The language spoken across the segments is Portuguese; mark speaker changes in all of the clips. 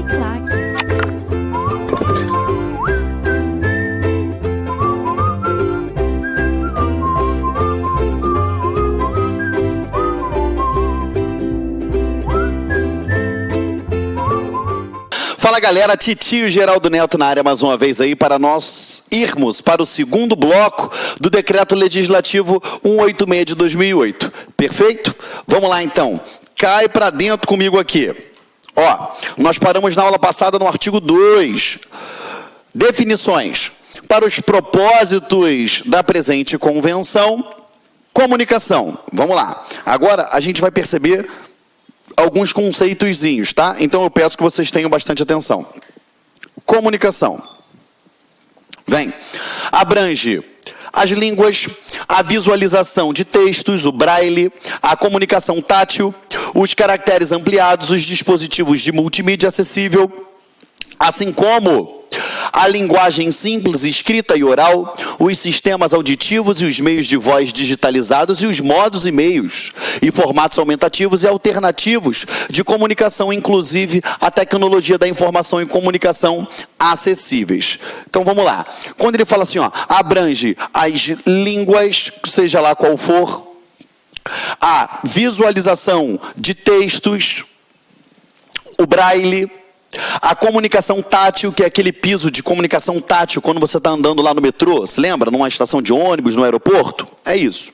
Speaker 1: Uniclac.
Speaker 2: Fala galera, Titio Geraldo Neto na área mais uma vez aí para nós irmos para o segundo bloco do Decreto Legislativo 186 de 2008. Perfeito? Vamos lá então. Cai para dentro comigo aqui. Ó, nós paramos na aula passada no artigo 2. Definições. Para os propósitos da presente convenção, comunicação. Vamos lá. Agora a gente vai perceber alguns conceitozinhos, tá? Então eu peço que vocês tenham bastante atenção. Comunicação. Vem. Abrange as línguas, a visualização de textos, o braille, a comunicação tátil, os caracteres ampliados, os dispositivos de multimídia acessível, assim como a linguagem simples, escrita e oral, os sistemas auditivos e os meios de voz digitalizados e os modos e meios e formatos aumentativos e alternativos de comunicação, inclusive a tecnologia da informação e comunicação acessíveis. Então vamos lá. Quando ele fala assim, ó, abrange as línguas, seja lá qual for, a visualização de textos, o braille, a comunicação tátil, que é aquele piso de comunicação tátil quando você está andando lá no metrô, se lembra? Numa estação de ônibus, no aeroporto? É isso.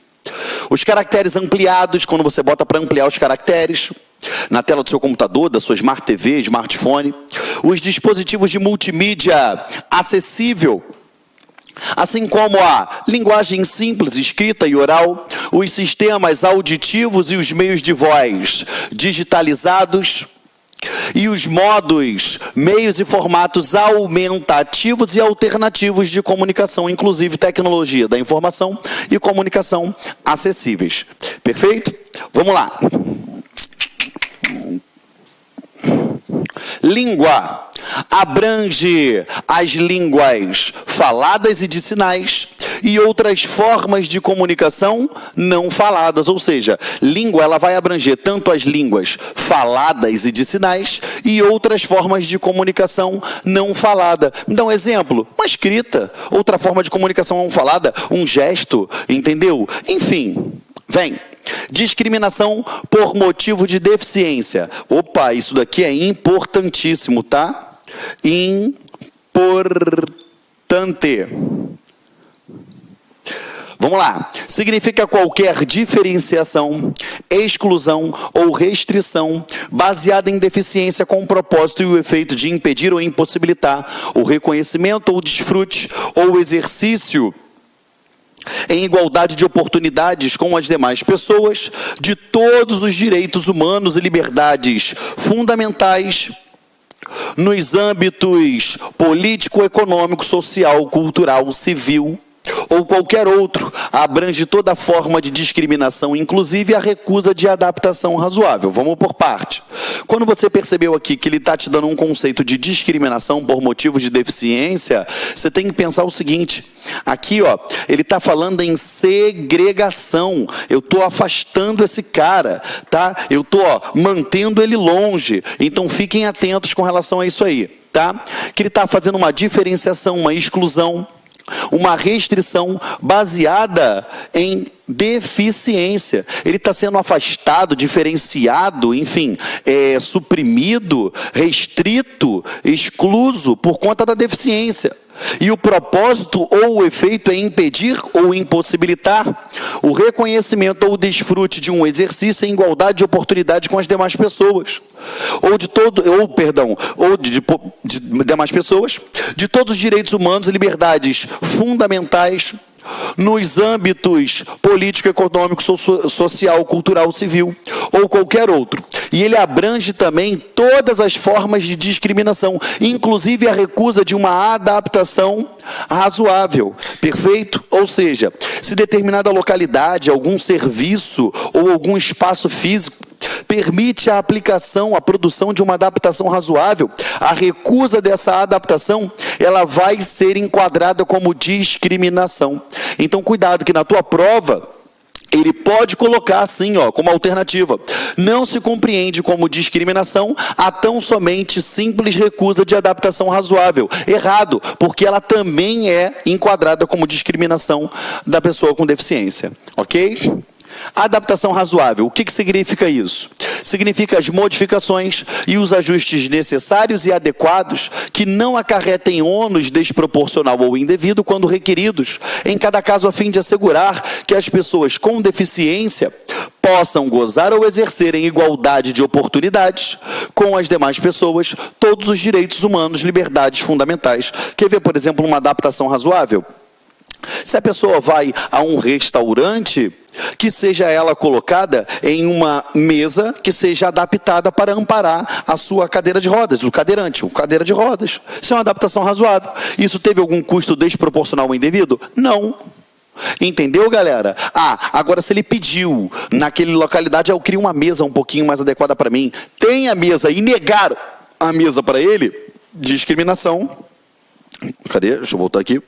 Speaker 2: Os caracteres ampliados, quando você bota para ampliar os caracteres na tela do seu computador, da sua Smart TV, smartphone. Os dispositivos de multimídia acessível, assim como a linguagem simples, escrita e oral, os sistemas auditivos e os meios de voz digitalizados, e os modos, meios e formatos aumentativos e alternativos de comunicação, inclusive tecnologia da informação e comunicação acessíveis. Perfeito? Vamos lá. Língua. Abrange as línguas faladas e de sinais e outras formas de comunicação não faladas, ou seja, língua ela vai abranger tanto as línguas faladas e de sinais e outras formas de comunicação não falada. Me dá um exemplo, uma escrita, outra forma de comunicação não falada, um gesto, entendeu? Enfim, vem. Discriminação por motivo de deficiência. Opa, isso daqui é importantíssimo, tá? Importante. Vamos lá. Significa qualquer diferenciação, exclusão ou restrição baseada em deficiência com o propósito e o efeito de impedir ou impossibilitar o reconhecimento ou desfrute ou exercício em igualdade de oportunidades com as demais pessoas de todos os direitos humanos e liberdades fundamentais nos âmbitos político, econômico, social, cultural, civil ou qualquer outro, abrange toda forma de discriminação, inclusive a recusa de adaptação razoável. Vamos por parte. Quando você percebeu aqui que ele está te dando um conceito de discriminação por motivo de deficiência, você tem que pensar o seguinte, aqui ó, ele está falando em segregação, eu estou afastando esse cara, tá? Eu estou mantendo ele longe, então fiquem atentos com relação a isso aí, tá? Que ele está fazendo uma diferenciação, uma exclusão, uma restrição baseada em deficiência. Ele está sendo afastado, diferenciado, enfim, suprimido, restrito, excluso por conta da deficiência. E o propósito ou o efeito é impedir ou impossibilitar o reconhecimento ou o desfrute de um exercício em igualdade de oportunidade com as demais pessoas, ou de demais pessoas, de todos os direitos humanos e liberdades fundamentais nos âmbitos político, econômico, social, cultural, civil ou qualquer outro. E ele abrange também todas as formas de discriminação, inclusive a recusa de uma adaptação razoável. Perfeito? Ou seja, se determinada localidade, algum serviço ou algum espaço físico permite a aplicação, a produção de uma adaptação razoável, a recusa dessa adaptação, ela vai ser enquadrada como discriminação. Então, cuidado que na tua prova, ele pode colocar assim, ó, como alternativa: não se compreende como discriminação a tão somente simples recusa de adaptação razoável. Errado, porque ela também é enquadrada como discriminação da pessoa com deficiência, ok? Adaptação razoável, o que significa isso? Significa as modificações e os ajustes necessários e adequados que não acarretem ônus desproporcional ou indevido quando requeridos, em cada caso a fim de assegurar que as pessoas com deficiência possam gozar ou exercer em igualdade de oportunidades com as demais pessoas todos os direitos humanos, liberdades fundamentais. Quer ver, por exemplo, uma adaptação razoável? Se a pessoa vai a um restaurante, que seja ela colocada em uma mesa que seja adaptada para amparar a sua cadeira de rodas, o cadeirante, o cadeira de rodas. Isso é uma adaptação razoável. Isso teve algum custo desproporcional ou indevido? Não. Entendeu, galera? Agora se ele pediu naquela localidade, eu queria uma mesa um pouquinho mais adequada para mim, tem a mesa e negar a mesa para ele, discriminação. Cadê? Deixa eu voltar aqui.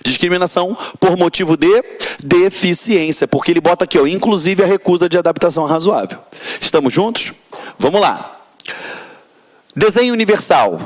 Speaker 2: Discriminação por motivo de deficiência, porque ele bota aqui, ó, inclusive a recusa de adaptação razoável. Estamos juntos? Vamos lá. Desenho universal.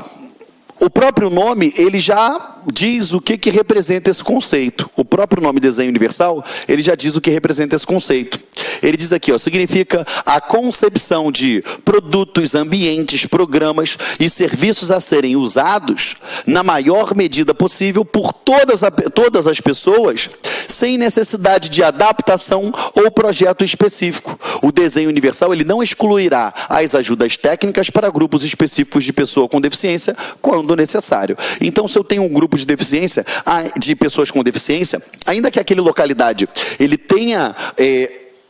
Speaker 2: O próprio nome, ele já diz o que representa esse conceito. O próprio nome desenho universal, ele já diz o que representa esse conceito. Ele diz aqui, ó, significa a concepção de produtos, ambientes, programas e serviços a serem usados na maior medida possível por todas as pessoas, sem necessidade de adaptação ou projeto específico. O desenho universal, ele não excluirá as ajudas técnicas para grupos específicos de pessoa com deficiência, quando necessário. Então, se eu tenho um grupo de deficiência, de pessoas com deficiência, ainda que aquele localidade ele tenha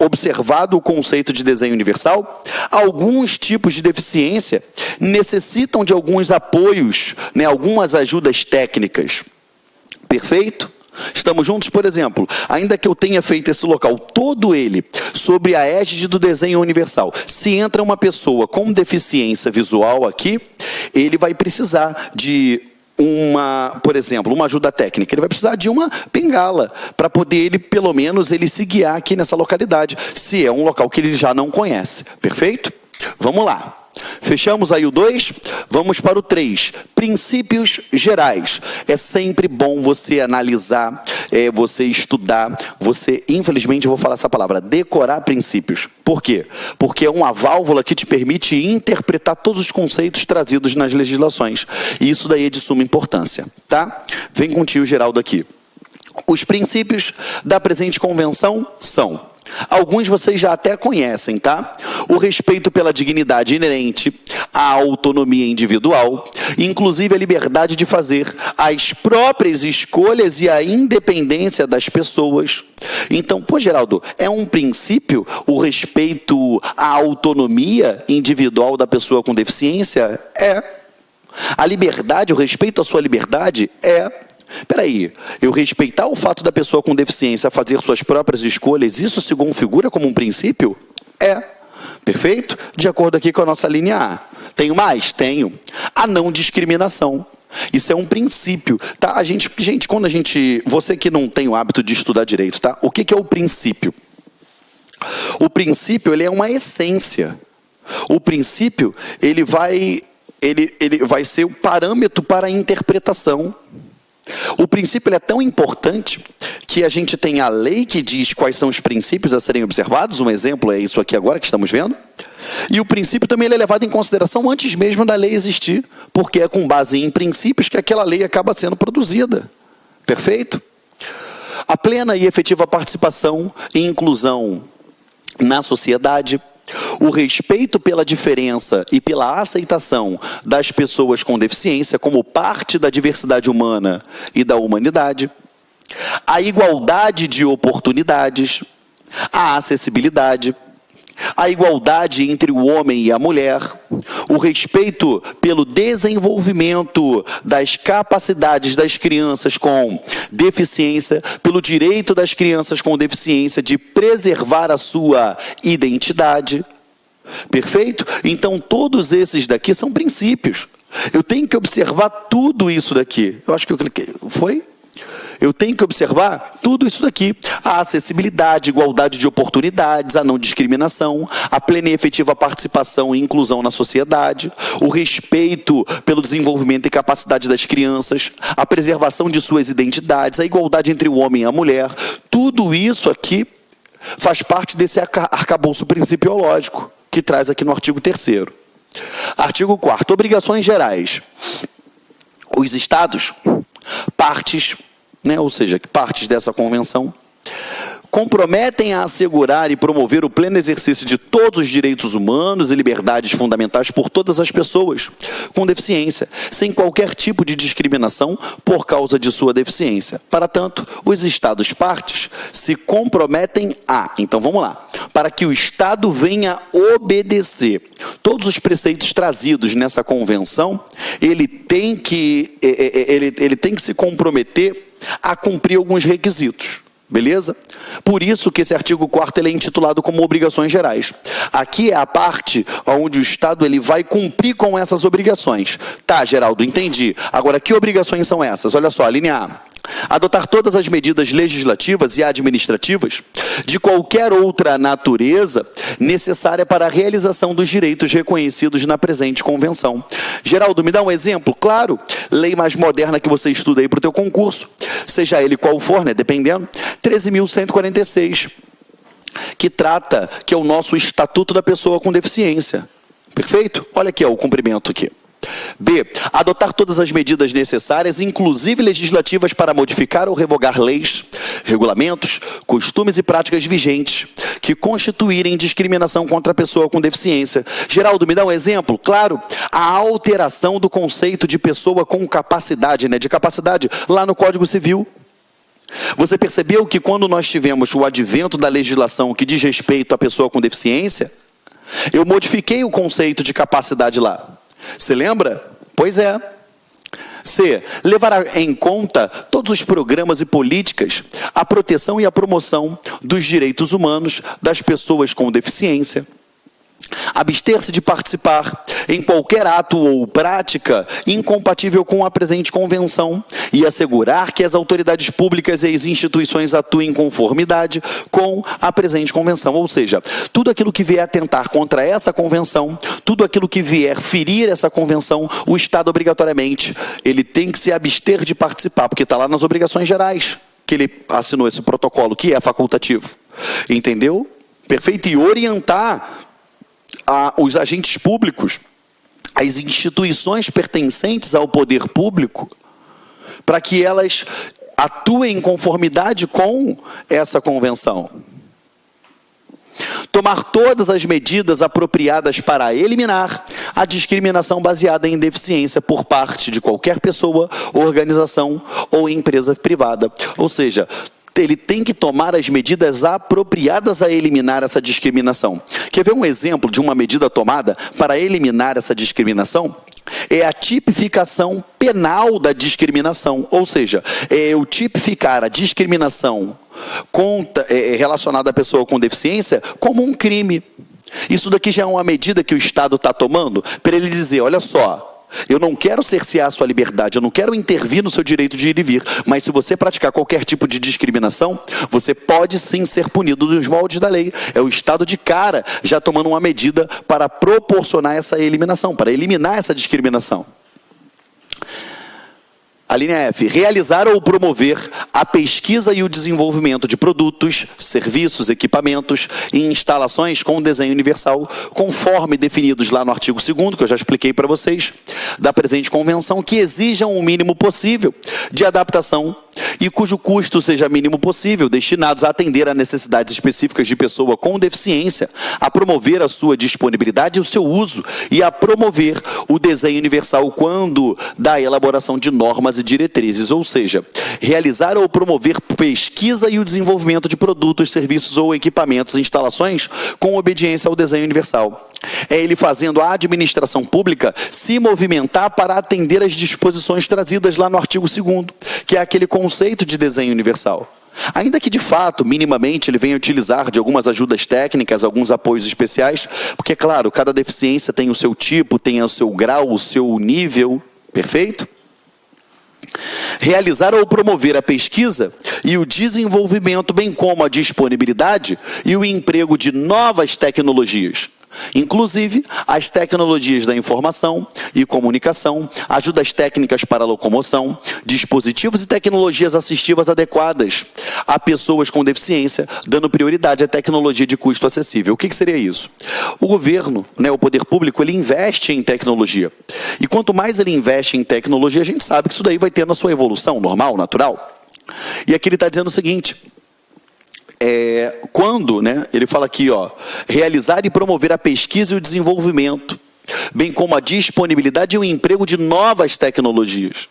Speaker 2: observado o conceito de desenho universal, alguns tipos de deficiência necessitam de alguns apoios, né, algumas ajudas técnicas. Perfeito? Estamos juntos? Por exemplo, ainda que eu tenha feito esse local todo ele sobre a égide do desenho universal, se entra uma pessoa com deficiência visual aqui, ele vai precisar de por exemplo, uma ajuda técnica. Ele vai precisar de uma bengala para poder ele, pelo menos, ele se guiar aqui nessa localidade, se é um local que ele já não conhece. Perfeito? Vamos lá. Fechamos aí o 2, vamos para o 3. Princípios gerais. É sempre bom você analisar, você estudar, você, infelizmente eu vou falar essa palavra, decorar princípios. Por quê? Porque é uma válvula que te permite interpretar todos os conceitos trazidos nas legislações. E isso daí é de suma importância, tá? Vem com o tio Geraldo aqui. Os princípios da presente convenção são: alguns vocês já até conhecem, tá? O respeito pela dignidade inerente, a autonomia individual, inclusive a liberdade de fazer as próprias escolhas e a independência das pessoas. Então, Geraldo, é um princípio o respeito à autonomia individual da pessoa com deficiência? É. A liberdade, o respeito à sua liberdade? É. Peraí, eu respeitar o fato da pessoa com deficiência fazer suas próprias escolhas, isso se configura como um princípio? É. Perfeito? De acordo aqui com a nossa linha A. Tenho mais? Tenho. A não discriminação. Isso é um princípio, tá? Gente, você que não tem o hábito de estudar direito, tá? O que é o princípio? O princípio, ele é uma essência. O princípio, ele vai ser o parâmetro para a interpretação. O princípio ele é tão importante que a gente tem a lei que diz quais são os princípios a serem observados. Um exemplo é isso aqui agora que estamos vendo. E o princípio também ele é levado em consideração antes mesmo da lei existir, porque é com base em princípios que aquela lei acaba sendo produzida. Perfeito? A plena e efetiva participação e inclusão na sociedade, o respeito pela diferença e pela aceitação das pessoas com deficiência como parte da diversidade humana e da humanidade, a igualdade de oportunidades, a acessibilidade, a igualdade entre o homem e a mulher, o respeito pelo desenvolvimento das capacidades das crianças com deficiência, pelo direito das crianças com deficiência de preservar a sua identidade. Perfeito? Então, todos esses daqui são princípios. Eu tenho que observar tudo isso daqui. Eu acho que eu cliquei. Foi? Eu tenho que observar tudo isso daqui. A acessibilidade, igualdade de oportunidades, a não discriminação, a plena e efetiva participação e inclusão na sociedade, o respeito pelo desenvolvimento e capacidade das crianças, a preservação de suas identidades, a igualdade entre o homem e a mulher. Tudo isso aqui faz parte desse arcabouço principiológico que traz aqui no artigo 3º. Artigo 4º. Obrigações gerais. Os estados, partes, ou seja, partes dessa convenção, comprometem a assegurar e promover o pleno exercício de todos os direitos humanos e liberdades fundamentais por todas as pessoas com deficiência, sem qualquer tipo de discriminação por causa de sua deficiência. Para tanto, os Estados partes se comprometem a, então vamos lá, para que o Estado venha obedecer todos os preceitos trazidos nessa convenção, ele tem que se comprometer a cumprir alguns requisitos. Beleza? Por isso que esse artigo 4º ele é intitulado como obrigações gerais. Aqui é a parte onde o Estado ele vai cumprir com essas obrigações. Tá, Geraldo, entendi. Agora, que obrigações são essas? Olha só, a linha A. Adotar todas as medidas legislativas e administrativas de qualquer outra natureza necessária para a realização dos direitos reconhecidos na presente convenção. Geraldo, me dá um exemplo? Claro, lei mais moderna que você estuda aí para o teu concurso, seja ele qual for, dependendo, 13.146, que é o nosso Estatuto da Pessoa com Deficiência. Perfeito? Olha aqui, o cumprimento aqui. B. Adotar todas as medidas necessárias, inclusive legislativas, para modificar ou revogar leis, regulamentos, costumes e práticas vigentes que constituírem discriminação contra a pessoa com deficiência. Geraldo, me dá um exemplo? Claro, a alteração do conceito de pessoa com capacidade, de capacidade, lá no Código Civil. Você percebeu que quando nós tivemos o advento da legislação que diz respeito à pessoa com deficiência, eu modifiquei o conceito de capacidade lá. Você lembra? Pois é. C. Levar em conta todos os programas e políticas, a proteção e a promoção dos direitos humanos das pessoas com deficiência. Abster-se de participar em qualquer ato ou prática incompatível com a presente convenção e assegurar que as autoridades públicas e as instituições atuem em conformidade com a presente convenção. Ou seja, tudo aquilo que vier atentar contra essa convenção, tudo aquilo que vier ferir essa convenção, o Estado obrigatoriamente ele tem que se abster de participar, porque está lá nas obrigações gerais que ele assinou esse protocolo, que é facultativo. Entendeu? Perfeito? E orientar os agentes públicos, as instituições pertencentes ao poder público, para que elas atuem em conformidade com essa convenção. Tomar todas as medidas apropriadas para eliminar a discriminação baseada em deficiência por parte de qualquer pessoa, organização ou empresa privada. Ou seja, ele tem que tomar as medidas apropriadas a eliminar essa discriminação. Quer ver um exemplo de uma medida tomada para eliminar essa discriminação? É a tipificação penal da discriminação, ou seja, é eu tipificar a discriminação relacionada à pessoa com deficiência como um crime. Isso daqui já é uma medida que o Estado está tomando para ele dizer, olha só, eu não quero cercear a sua liberdade, eu não quero intervir no seu direito de ir e vir, mas se você praticar qualquer tipo de discriminação, você pode sim ser punido nos moldes da lei. É o Estado de cara já tomando uma medida para proporcionar essa eliminação, para eliminar essa discriminação. A linha F. Realizar ou promover a pesquisa e o desenvolvimento de produtos, serviços, equipamentos e instalações com desenho universal, conforme definidos lá no artigo 2º, que eu já expliquei para vocês, da presente convenção, que exijam o mínimo possível de adaptação e cujo custo seja mínimo possível, destinados a atender a necessidades específicas de pessoa com deficiência, a promover a sua disponibilidade e o seu uso, e a promover o desenho universal quando da elaboração de normas e diretrizes, ou seja, realizar ou promover pesquisa e o desenvolvimento de produtos, serviços ou equipamentos e instalações com obediência ao desenho universal. É ele fazendo a administração pública se movimentar para atender às disposições trazidas lá no artigo 2º, que é aquele conceito de desenho universal. Ainda que, de fato, minimamente, ele venha utilizar de algumas ajudas técnicas, alguns apoios especiais, porque, claro, cada deficiência tem o seu tipo, tem o seu grau, o seu nível, perfeito? realizar ou promover a pesquisa e o desenvolvimento, bem como a disponibilidade e o emprego de novas tecnologias, inclusive as tecnologias da informação e comunicação, ajudas técnicas para a locomoção, dispositivos e tecnologias assistivas adequadas a pessoas com deficiência, dando prioridade à tecnologia de custo acessível. O que seria isso? O governo, o poder público, ele investe em tecnologia. E quanto mais ele investe em tecnologia, a gente sabe que isso daí vai ter na sua evolução normal, natural. E aqui ele está dizendo o seguinte: quando, ele fala aqui, realizar e promover a pesquisa e o desenvolvimento, bem como a disponibilidade e o emprego de novas tecnologias.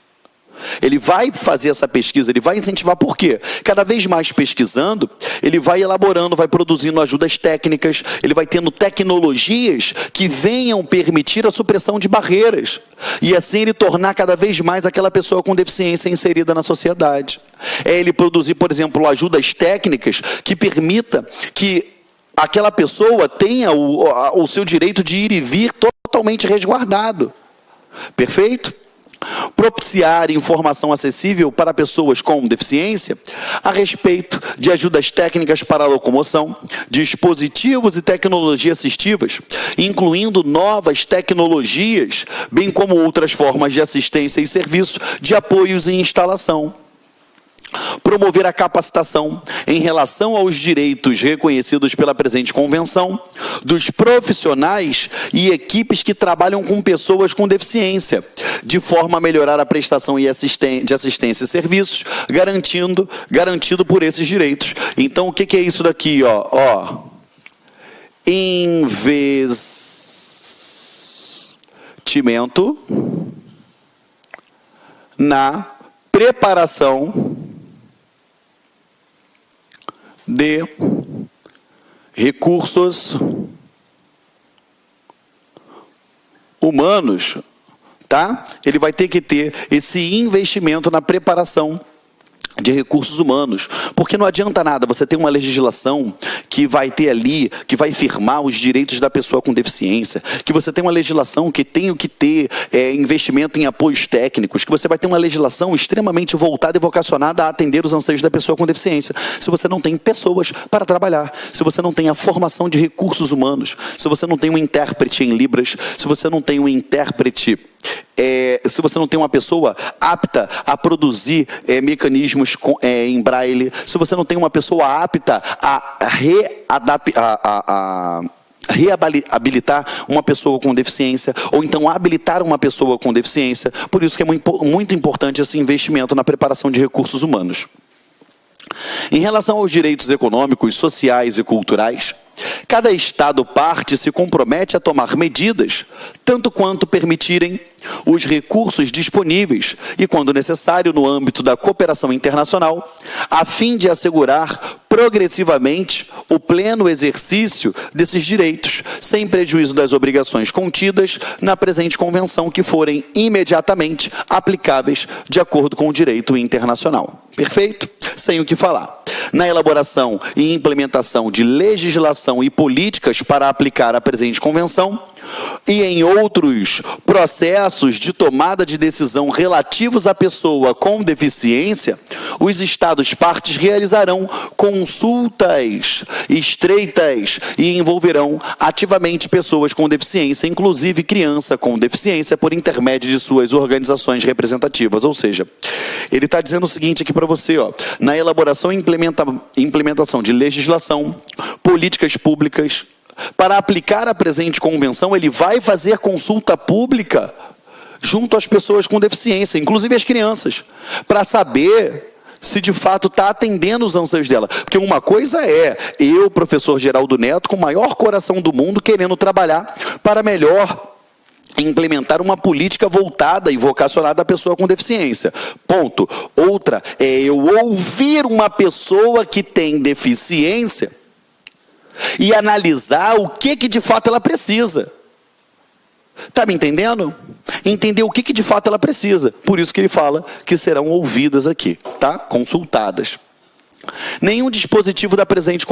Speaker 2: Ele vai fazer essa pesquisa, ele vai incentivar, por quê? Cada vez mais pesquisando, ele vai elaborando, vai produzindo ajudas técnicas, ele vai tendo tecnologias que venham permitir a supressão de barreiras. E assim ele tornar cada vez mais aquela pessoa com deficiência inserida na sociedade. Ele produzir, por exemplo, ajudas técnicas que permita que aquela pessoa tenha o seu direito de ir e vir totalmente resguardado. Perfeito? Propiciar informação acessível para pessoas com deficiência a respeito de ajudas técnicas para a locomoção, dispositivos e tecnologias assistivas, incluindo novas tecnologias, bem como outras formas de assistência e serviço de apoios e instalação. Promover a capacitação em relação aos direitos reconhecidos pela presente convenção dos profissionais e equipes que trabalham com pessoas com deficiência, de forma a melhorar a prestação de assistência e serviços, garantido por esses direitos. Então, o que é isso daqui? Investimento na preparação de recursos humanos, tá? Ele vai ter que ter esse investimento na preparação de recursos humanos, porque não adianta nada você ter uma legislação que vai ter ali, que vai firmar os direitos da pessoa com deficiência, que você tem uma legislação que tem que ter investimento em apoios técnicos, que você vai ter uma legislação extremamente voltada e vocacionada a atender os anseios da pessoa com deficiência, se você não tem pessoas para trabalhar, se você não tem a formação de recursos humanos, se você não tem um intérprete em Libras, se você não tem um intérprete se você não tem uma pessoa apta a produzir mecanismos em braille, se você não tem uma pessoa apta a reabilitar uma pessoa com deficiência, ou então habilitar uma pessoa com deficiência. Por isso que é muito importante esse investimento na preparação de recursos humanos. Em relação aos direitos econômicos, sociais e culturais, cada Estado parte se compromete a tomar medidas, tanto quanto permitirem os recursos disponíveis e, quando necessário, no âmbito da cooperação internacional, a fim de assegurar progressivamente o pleno exercício desses direitos, sem prejuízo das obrigações contidas na presente convenção que forem imediatamente aplicáveis de acordo com o direito internacional. Perfeito? Sem o que falar. Na elaboração e implementação de legislação e políticas para aplicar a presente convenção e em outros processos de tomada de decisão relativos à pessoa com deficiência, os Estados-partes realizarão consultas estreitas e envolverão ativamente pessoas com deficiência, inclusive criança com deficiência, por intermédio de suas organizações representativas. Ou seja, ele está dizendo o seguinte aqui para você, na elaboração e implementação de legislação, políticas públicas, para aplicar a presente convenção, ele vai fazer consulta pública junto às pessoas com deficiência, inclusive as crianças, para saber se de fato está atendendo os anseios dela. Porque uma coisa é eu, professor Geraldo Neto, com o maior coração do mundo, querendo trabalhar para melhor implementar uma política voltada e vocacionada à pessoa com deficiência. Ponto. Outra é eu ouvir uma pessoa que tem deficiência e analisar o que de fato ela precisa. Está me entendendo? Entender o que de fato ela precisa. Por isso que ele fala que serão ouvidas aqui, tá? Consultadas. Nenhum dispositivo da presente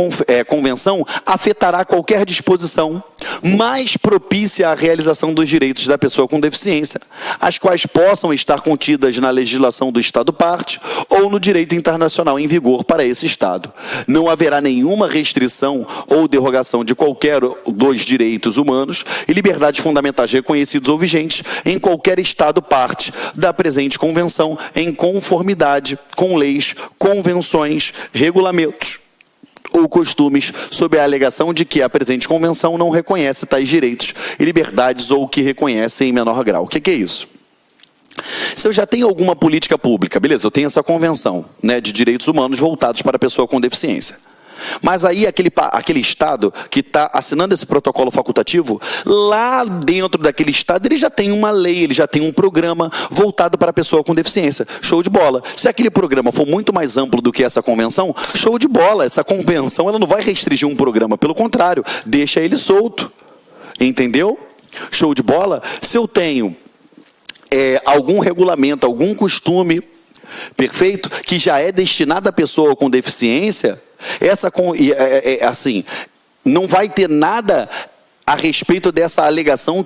Speaker 2: convenção afetará qualquer disposição mais propícia à realização dos direitos da pessoa com deficiência, as quais possam estar contidas na legislação do Estado-parte ou no direito internacional em vigor para esse Estado. Não haverá nenhuma restrição ou derrogação de qualquer dos direitos humanos e liberdades fundamentais reconhecidos ou vigentes em qualquer Estado-parte da presente Convenção, em conformidade com leis, convenções, regulamentos ou costumes, sob a alegação de que a presente convenção não reconhece tais direitos e liberdades ou que reconhece em menor grau. O que é isso? Se eu já tenho alguma política pública, beleza, eu tenho essa convenção, né, de direitos humanos voltados para a pessoa com deficiência. Mas aí aquele Estado que está assinando esse protocolo facultativo, lá dentro daquele Estado ele já tem uma lei, ele já tem um programa voltado para a pessoa com deficiência. Show de bola. Se aquele programa for muito mais amplo do que essa convenção, show de bola. Essa convenção ela não vai restringir um programa, pelo contrário, deixa ele solto. Entendeu? Show de bola. Se eu tenho algum regulamento, algum costume, perfeito, que já é destinado à pessoa com deficiência, assim, não vai ter nada a respeito dessa alegação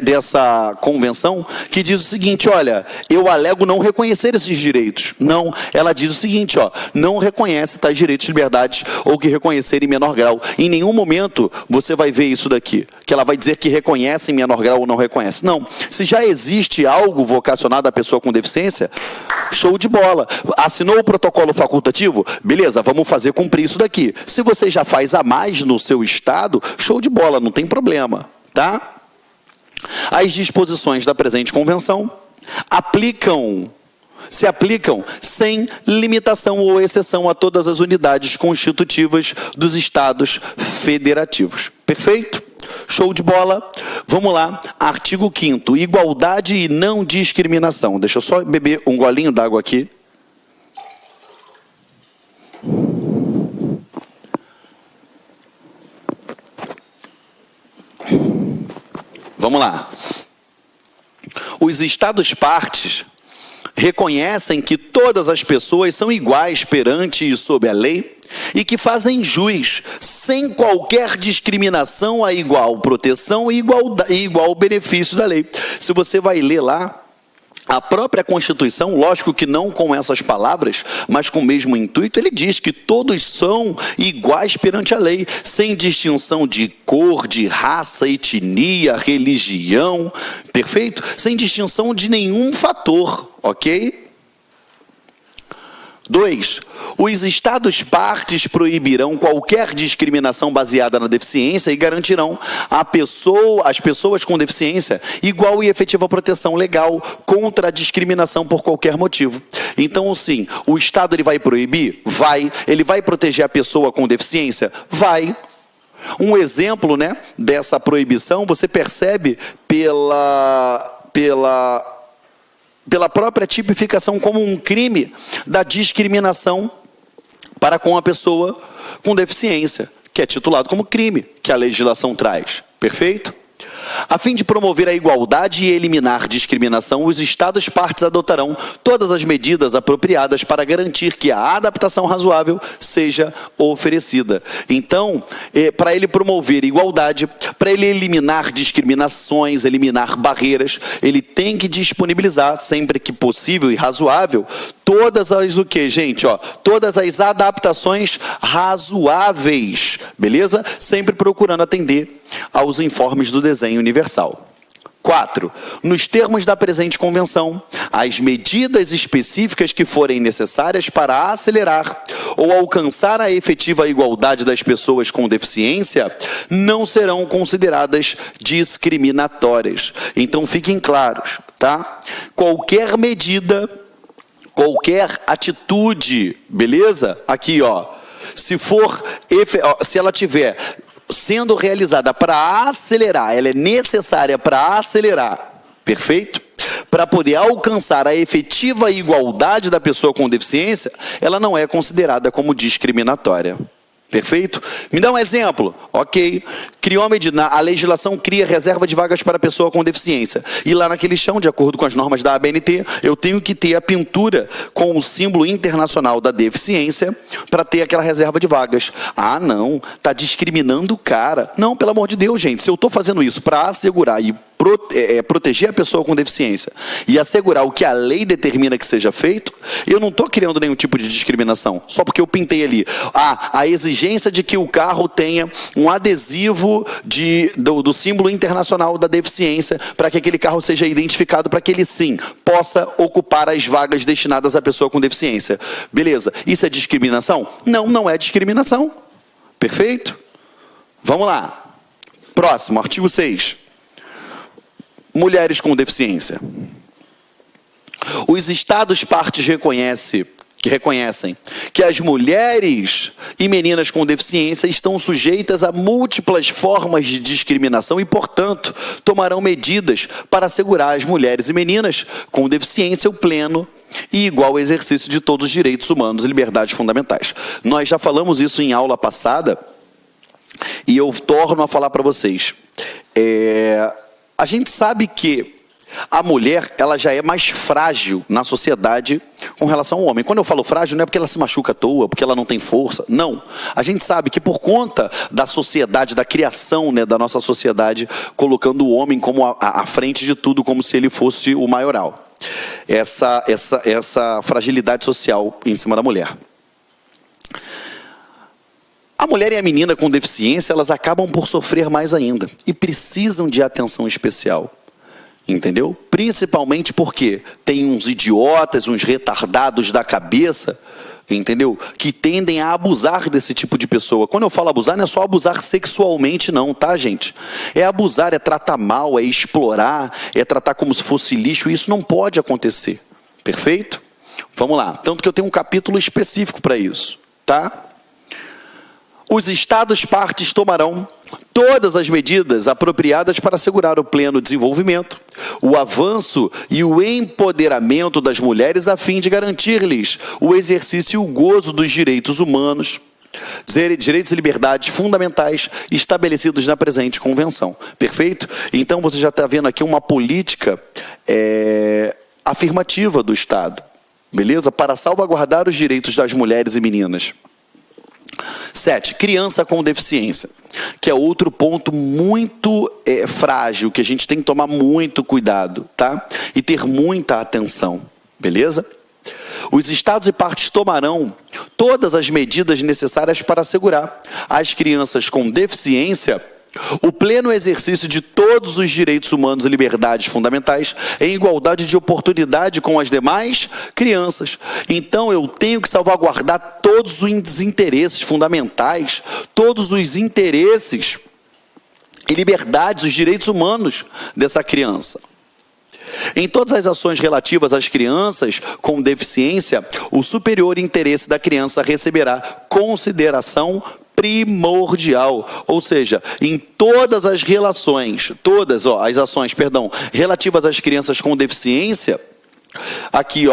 Speaker 2: dessa convenção que diz o seguinte: olha, eu alego não reconhecer esses direitos. Não, ela diz o seguinte, ó, não reconhece tais direitos e liberdades ou que reconhecer em menor grau. Em nenhum momento você vai ver isso daqui, que ela vai dizer que reconhece em menor grau ou não reconhece. Não, se já existe algo vocacionado à pessoa com deficiência, show de bola. Assinou o protocolo facultativo? Beleza, vamos fazer cumprir isso daqui. Se você já faz a mais no seu estado, show de bola, não tem problema, tá? As disposições da presente convenção se aplicam sem limitação ou exceção a todas as unidades constitutivas dos estados federativos. Perfeito? Show de bola. Vamos lá. Artigo 5º. Igualdade e não discriminação. Deixa eu só beber um golinho d'água aqui. Vamos lá. Os Estados-partes reconhecem que todas as pessoas são iguais perante e sob a lei e que fazem jus, sem qualquer discriminação, a igual proteção e igual benefício da lei. Se você vai ler lá, a própria Constituição, lógico que não com essas palavras, mas com o mesmo intuito, ele diz que todos são iguais perante a lei, sem distinção de cor, de raça, etnia, religião, perfeito? Sem distinção de nenhum fator, ok? 2. Os Estados-partes proibirão qualquer discriminação baseada na deficiência e garantirão às pessoas com deficiência igual e efetiva proteção legal contra a discriminação por qualquer motivo. Então, sim, o Estado ele vai proibir? Vai. Ele vai proteger a pessoa com deficiência? Vai. Um exemplo, né, dessa proibição você percebe pela própria tipificação como um crime da discriminação para com a pessoa com deficiência, que é titulado como crime, que a legislação traz. Perfeito? A fim de promover a igualdade e eliminar discriminação, os Estados-partes adotarão todas as medidas apropriadas para garantir que a adaptação razoável seja oferecida. Então, para ele promover igualdade, para ele eliminar discriminações, eliminar barreiras, ele tem que disponibilizar, sempre que possível e razoável, todas as o quê, gente? Ó, todas as adaptações razoáveis, beleza? Sempre procurando atender aos informes do desenho universal. 4. Nos termos da presente convenção, as medidas específicas que forem necessárias para acelerar ou alcançar a efetiva igualdade das pessoas com deficiência não serão consideradas discriminatórias. Então fiquem claros, tá? Qualquer medida, qualquer atitude, beleza? Aqui, ó, se ela tiver sendo realizada para acelerar, ela é necessária para acelerar, perfeito? Para poder alcançar a efetiva igualdade da pessoa com deficiência, ela não é considerada como discriminatória. Perfeito? Me dá um exemplo. Ok. A legislação cria reserva de vagas para pessoa com deficiência. E lá naquele chão, de acordo com as normas da ABNT, eu tenho que ter a pintura com o símbolo internacional da deficiência para ter aquela reserva de vagas. Ah, não. Está discriminando o cara. Não, pelo amor de Deus, gente. Se eu estou fazendo isso para assegurar e proteger a pessoa com deficiência e assegurar o que a lei determina que seja feito, eu não estou criando nenhum tipo de discriminação, só porque eu pintei ali a exigência de que o carro tenha um adesivo do símbolo internacional da deficiência para que aquele carro seja identificado, para que ele sim possa ocupar as vagas destinadas à pessoa com deficiência. Beleza, isso é discriminação? Não, não é discriminação. Perfeito? Vamos lá. Próximo, artigo 6. Mulheres com deficiência. Os Estados partes reconhecem que as mulheres e meninas com deficiência estão sujeitas a múltiplas formas de discriminação e, portanto, tomarão medidas para assegurar às mulheres e meninas com deficiência o pleno e igual exercício de todos os direitos humanos e liberdades fundamentais. Nós já falamos isso em aula passada e eu torno a falar para vocês. A gente sabe que a mulher, ela já é mais frágil na sociedade com relação ao homem. Quando eu falo frágil, não é porque ela se machuca à toa, porque ela não tem força. Não. A gente sabe que por conta da sociedade, da criação, né, da nossa sociedade, colocando o homem como à frente de tudo, como se ele fosse o maioral. Essa fragilidade social em cima da mulher. A mulher e a menina com deficiência, elas acabam por sofrer mais ainda e precisam de atenção especial, entendeu? Principalmente porque tem uns idiotas, uns retardados da cabeça, entendeu? Que tendem a abusar desse tipo de pessoa. Quando eu falo abusar, não é só abusar sexualmente não, tá, gente? É abusar, é tratar mal, é explorar, é tratar como se fosse lixo, e isso não pode acontecer, perfeito? Vamos lá, tanto que eu tenho um capítulo específico para isso, tá? Os Estados partes tomarão todas as medidas apropriadas para assegurar o pleno desenvolvimento, o avanço e o empoderamento das mulheres a fim de garantir-lhes o exercício e o gozo dos direitos humanos, direitos e liberdades fundamentais estabelecidos na presente convenção. Perfeito? Então você já está vendo aqui uma política afirmativa do Estado, beleza? Para salvaguardar os direitos das mulheres e meninas. 7. Criança com deficiência, que é outro ponto muito frágil, que a gente tem que tomar muito cuidado, tá? E ter muita atenção, beleza? Os Estados e partes tomarão todas as medidas necessárias para assegurar às crianças com deficiência o pleno exercício de todos os direitos humanos e liberdades fundamentais em igualdade de oportunidade com as demais crianças. Então eu tenho que salvaguardar todos os interesses fundamentais, todos os interesses e liberdades, os direitos humanos dessa criança. Em todas as ações relativas às crianças com deficiência, o superior interesse da criança receberá consideração primordial, ou seja, em todas as ações relativas às crianças com deficiência, aqui,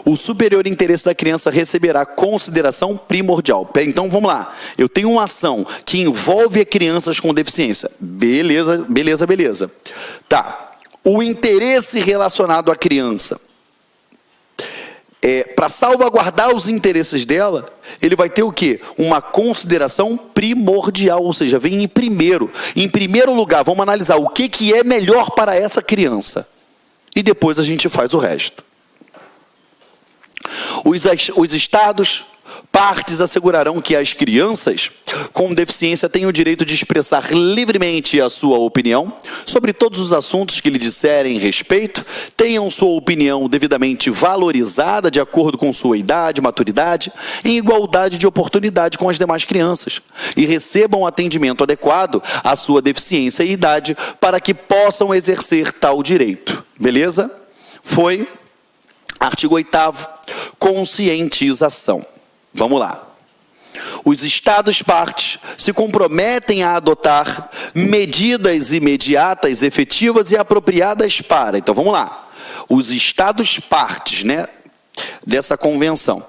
Speaker 2: o superior interesse da criança receberá consideração primordial. Então, vamos lá. Eu tenho uma ação que envolve crianças com deficiência. Beleza, beleza, beleza. Tá. O interesse relacionado à criança, para salvaguardar os interesses dela, ele vai ter o quê? Uma consideração primordial, ou seja, vem em primeiro. Em primeiro lugar, vamos analisar o que é melhor para essa criança. E depois a gente faz o resto. Os Estados partes assegurarão que as crianças com deficiência têm o direito de expressar livremente a sua opinião sobre todos os assuntos que lhe disserem respeito, tenham sua opinião devidamente valorizada de acordo com sua idade, maturidade, em igualdade de oportunidade com as demais crianças, e recebam atendimento adequado à sua deficiência e idade para que possam exercer tal direito. Beleza? Foi artigo 8º, conscientização. Vamos lá. Os Estados partes se comprometem a adotar medidas imediatas, efetivas e apropriadas para... Então, vamos lá. Os Estados partes, né, dessa convenção.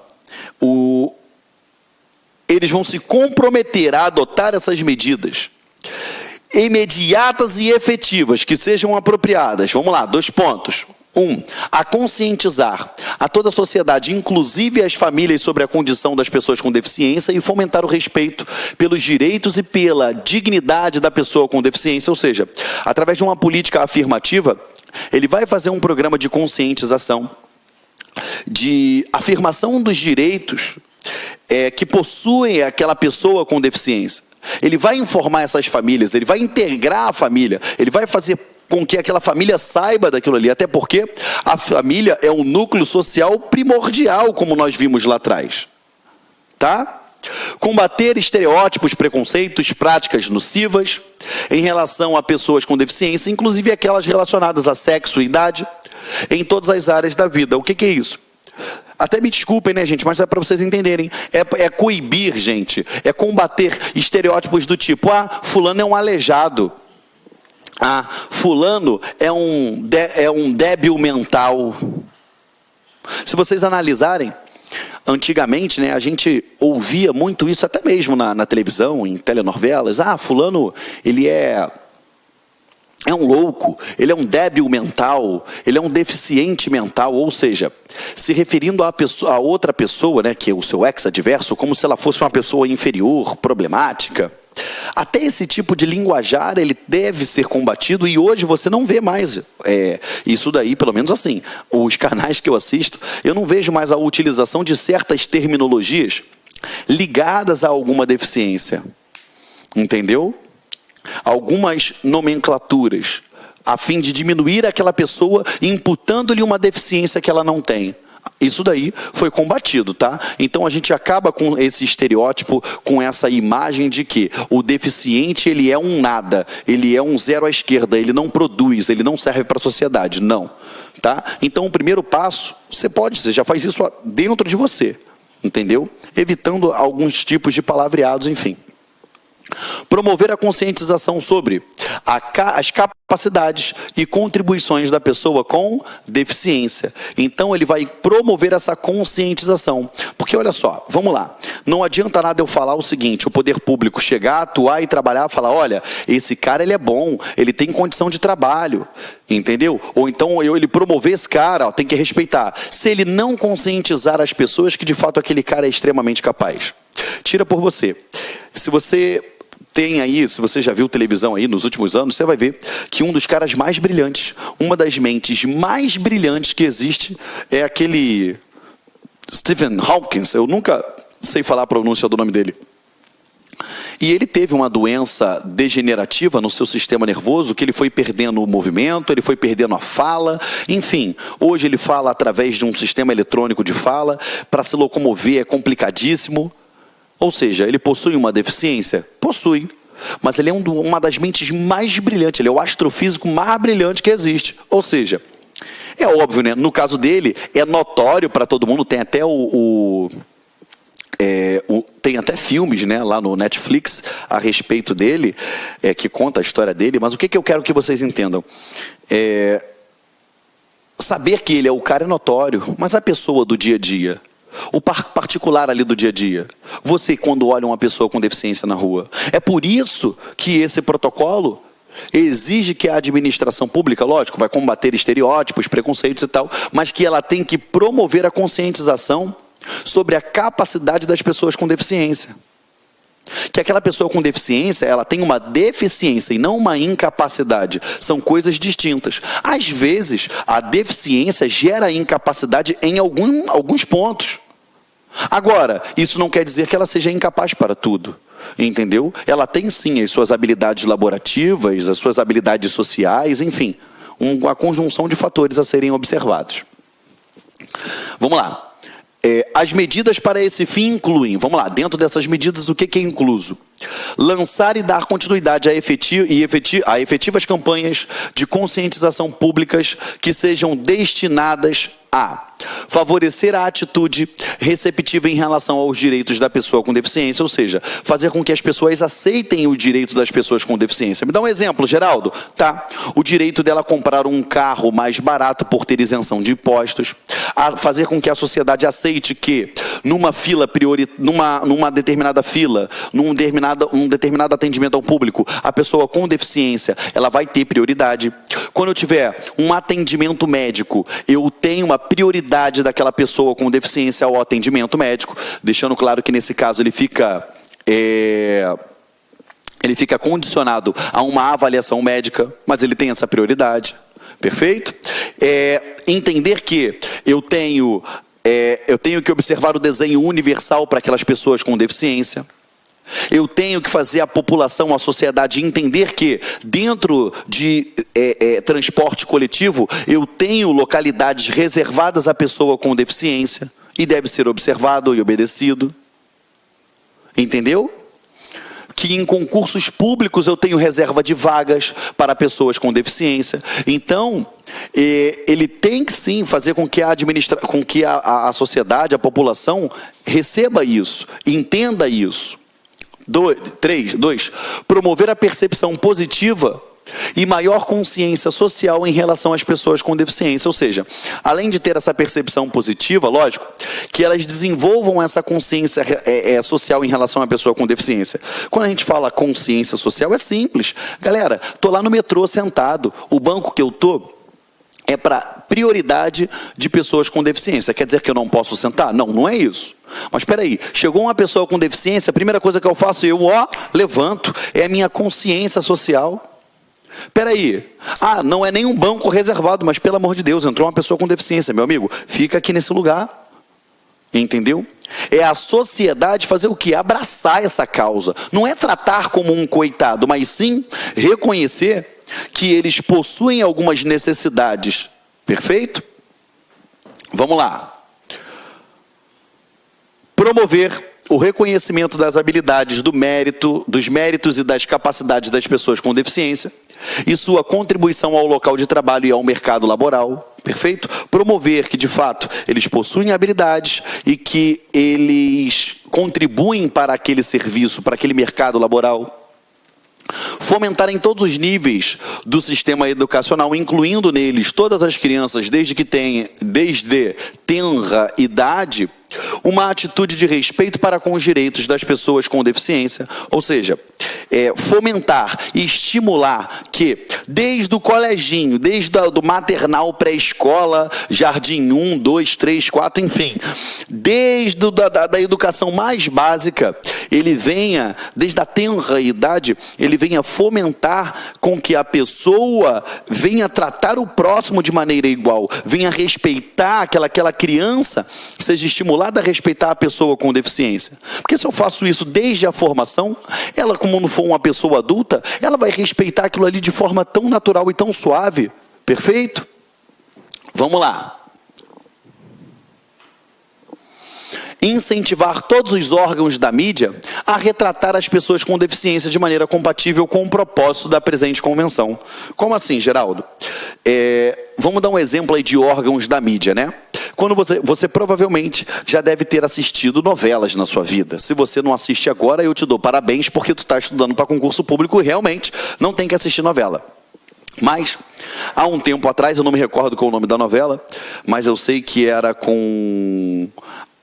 Speaker 2: eles vão se comprometer a adotar essas medidas imediatas e efetivas, que sejam apropriadas. Vamos lá, 2 pontos. 1. A conscientizar a toda a sociedade, inclusive as famílias, sobre a condição das pessoas com deficiência e fomentar o respeito pelos direitos e pela dignidade da pessoa com deficiência, ou seja, através de uma política afirmativa, ele vai fazer um programa de conscientização, de afirmação dos direitos que possuem aquela pessoa com deficiência. Ele vai informar essas famílias, ele vai integrar a família, ele vai fazer com que aquela família saiba daquilo ali, até porque a família é um núcleo social primordial, como nós vimos lá atrás. Tá? Combater estereótipos, preconceitos, práticas nocivas em relação a pessoas com deficiência, inclusive aquelas relacionadas a sexo e idade, em todas as áreas da vida. O que é isso? Até me desculpem, né, gente, mas é para vocês entenderem. É coibir, gente. É combater estereótipos do tipo, fulano é um aleijado. Fulano é um débil mental. Se vocês analisarem, antigamente, né, a gente ouvia muito isso, até mesmo na televisão, em telenovelas. fulano, ele é um louco, ele é um débil mental, ele é um deficiente mental, ou seja, se referindo a outra pessoa, né, que é o seu ex-adverso, como se ela fosse uma pessoa inferior, problemática. Até esse tipo de linguajar, ele deve ser combatido, e hoje você não vê mais isso daí, pelo menos assim, os canais que eu assisto, eu não vejo mais a utilização de certas terminologias ligadas a alguma deficiência, entendeu? Algumas nomenclaturas, a fim de diminuir aquela pessoa, imputando-lhe uma deficiência que ela não tem. Isso daí foi combatido, tá? Então a gente acaba com esse estereótipo, com essa imagem de que o deficiente, ele é um nada, ele é um zero à esquerda, ele não produz, ele não serve para a sociedade. Não, tá? Então o primeiro passo, você já faz isso dentro de você, entendeu? Evitando alguns tipos de palavreados, enfim. Promover a conscientização sobre as capacidades e contribuições da pessoa com deficiência. Então, ele vai promover essa conscientização. Porque, olha só, vamos lá. Não adianta nada eu falar o seguinte, o poder público chegar, atuar e trabalhar, falar, olha, esse cara, ele é bom, ele tem condição de trabalho, entendeu? Ou então, ele promover esse cara, tem que respeitar. Se ele não conscientizar as pessoas que, de fato, aquele cara é extremamente capaz. Tira por você. Se você tem aí, se você já viu televisão aí nos últimos anos, você vai ver que um dos caras mais brilhantes, uma das mentes mais brilhantes que existe é aquele Stephen Hawking. Eu nunca sei falar a pronúncia do nome dele. E ele teve uma doença degenerativa no seu sistema nervoso, que ele foi perdendo o movimento, ele foi perdendo a fala, enfim. Hoje ele fala através de um sistema eletrônico de fala, para se locomover é complicadíssimo. Ou seja, ele possui uma deficiência? Possui. Mas ele é uma das mentes mais brilhantes, ele é o astrofísico mais brilhante que existe. Ou seja, é óbvio, né? No caso dele, é notório para todo mundo, tem até tem até filmes, né, lá no Netflix a respeito dele, que conta a história dele, mas o que eu quero que vocês entendam? Saber que ele é o cara é notório, mas a pessoa do dia a dia, o particular ali do dia a dia, você quando olha uma pessoa com deficiência na rua, é por isso que esse protocolo exige que a administração pública, lógico, vai combater estereótipos, preconceitos e tal, mas que ela tem que promover a conscientização sobre a capacidade das pessoas com deficiência. Que aquela pessoa com deficiência, ela tem uma deficiência e não uma incapacidade. São coisas distintas. Às vezes, a deficiência gera incapacidade em alguns pontos. Agora, isso não quer dizer que ela seja incapaz para tudo. Entendeu? Ela tem sim as suas habilidades laborativas, as suas habilidades sociais, enfim. Uma conjunção de fatores a serem observados. Vamos lá. As medidas para esse fim incluem, vamos lá, dentro dessas medidas, o que é incluso? Lançar e dar continuidade a efetivas campanhas de conscientização públicas que sejam destinadas a favorecer a atitude receptiva em relação aos direitos da pessoa com deficiência, ou seja, fazer com que as pessoas aceitem o direito das pessoas com deficiência. Me dá um exemplo, Geraldo. Tá. O direito dela comprar um carro mais barato por ter isenção de impostos, a fazer com que a sociedade aceite que numa determinada fila, num determinado atendimento ao público, a pessoa com deficiência, ela vai ter prioridade. Quando eu tiver um atendimento médico, eu tenho uma prioridade daquela pessoa com deficiência ao atendimento médico, deixando claro que nesse caso ele fica condicionado a uma avaliação médica, mas ele tem essa prioridade. Perfeito? Entender que eu tenho que observar o desenho universal para aquelas pessoas com deficiência. Eu tenho que fazer a população, a sociedade entender que dentro de transporte coletivo, eu tenho localidades reservadas à pessoa com deficiência e deve ser observado e obedecido. Entendeu? Que em concursos públicos eu tenho reserva de vagas para pessoas com deficiência. Então, ele tem que sim fazer com que a sociedade, a população, receba isso, entenda isso. 2. Promover a percepção positiva e maior consciência social em relação às pessoas com deficiência. Ou seja, além de ter essa percepção positiva, lógico, que elas desenvolvam essa consciência social em relação à pessoa com deficiência. Quando a gente fala consciência social, é simples. Galera, estou lá no metrô sentado, o banco que eu estou é para prioridade de pessoas com deficiência. Quer dizer que eu não posso sentar? Não, não é isso. Mas espera aí, chegou uma pessoa com deficiência, a primeira coisa que eu faço, eu levanto, é a minha consciência social. Espera aí, não é nenhum banco reservado, mas pelo amor de Deus, entrou uma pessoa com deficiência, meu amigo, fica aqui nesse lugar. Entendeu? É a sociedade fazer o quê? Abraçar essa causa. Não é tratar como um coitado, mas sim reconhecer que eles possuem algumas necessidades. Perfeito? Vamos lá. Promover o reconhecimento das habilidades, dos méritos e das capacidades das pessoas com deficiência e sua contribuição ao local de trabalho e ao mercado laboral. Perfeito? Promover que, de fato, eles possuem habilidades e que eles contribuem para aquele serviço, para aquele mercado laboral. Fomentar em todos os níveis do sistema educacional, incluindo neles todas as crianças, desde tenra idade, uma atitude de respeito para com os direitos das pessoas com deficiência, ou seja, fomentar e estimular que desde o coleginho, desde do maternal, pré-escola, jardim 1, 2, 3, 4, enfim, desde da educação mais básica, ele venha, desde a tenra idade, ele venha fomentar com que a pessoa venha tratar o próximo de maneira igual, venha respeitar aquela criança, seja estimulada a respeitar a pessoa com deficiência. Porque se eu faço isso desde a formação, ela, como não for uma pessoa adulta, ela vai respeitar aquilo ali de forma tão natural e tão suave. Perfeito? Vamos lá. Incentivar todos os órgãos da mídia a retratar as pessoas com deficiência de maneira compatível com o propósito da presente convenção. Como assim, Geraldo? Vamos dar um exemplo aí de órgãos da mídia, né? Quando você provavelmente já deve ter assistido novelas na sua vida. Se você não assiste agora, eu te dou parabéns, porque tu está estudando para concurso público e realmente não tem que assistir novela. Mas, há um tempo atrás, eu não me recordo qual o nome da novela, mas eu sei que era com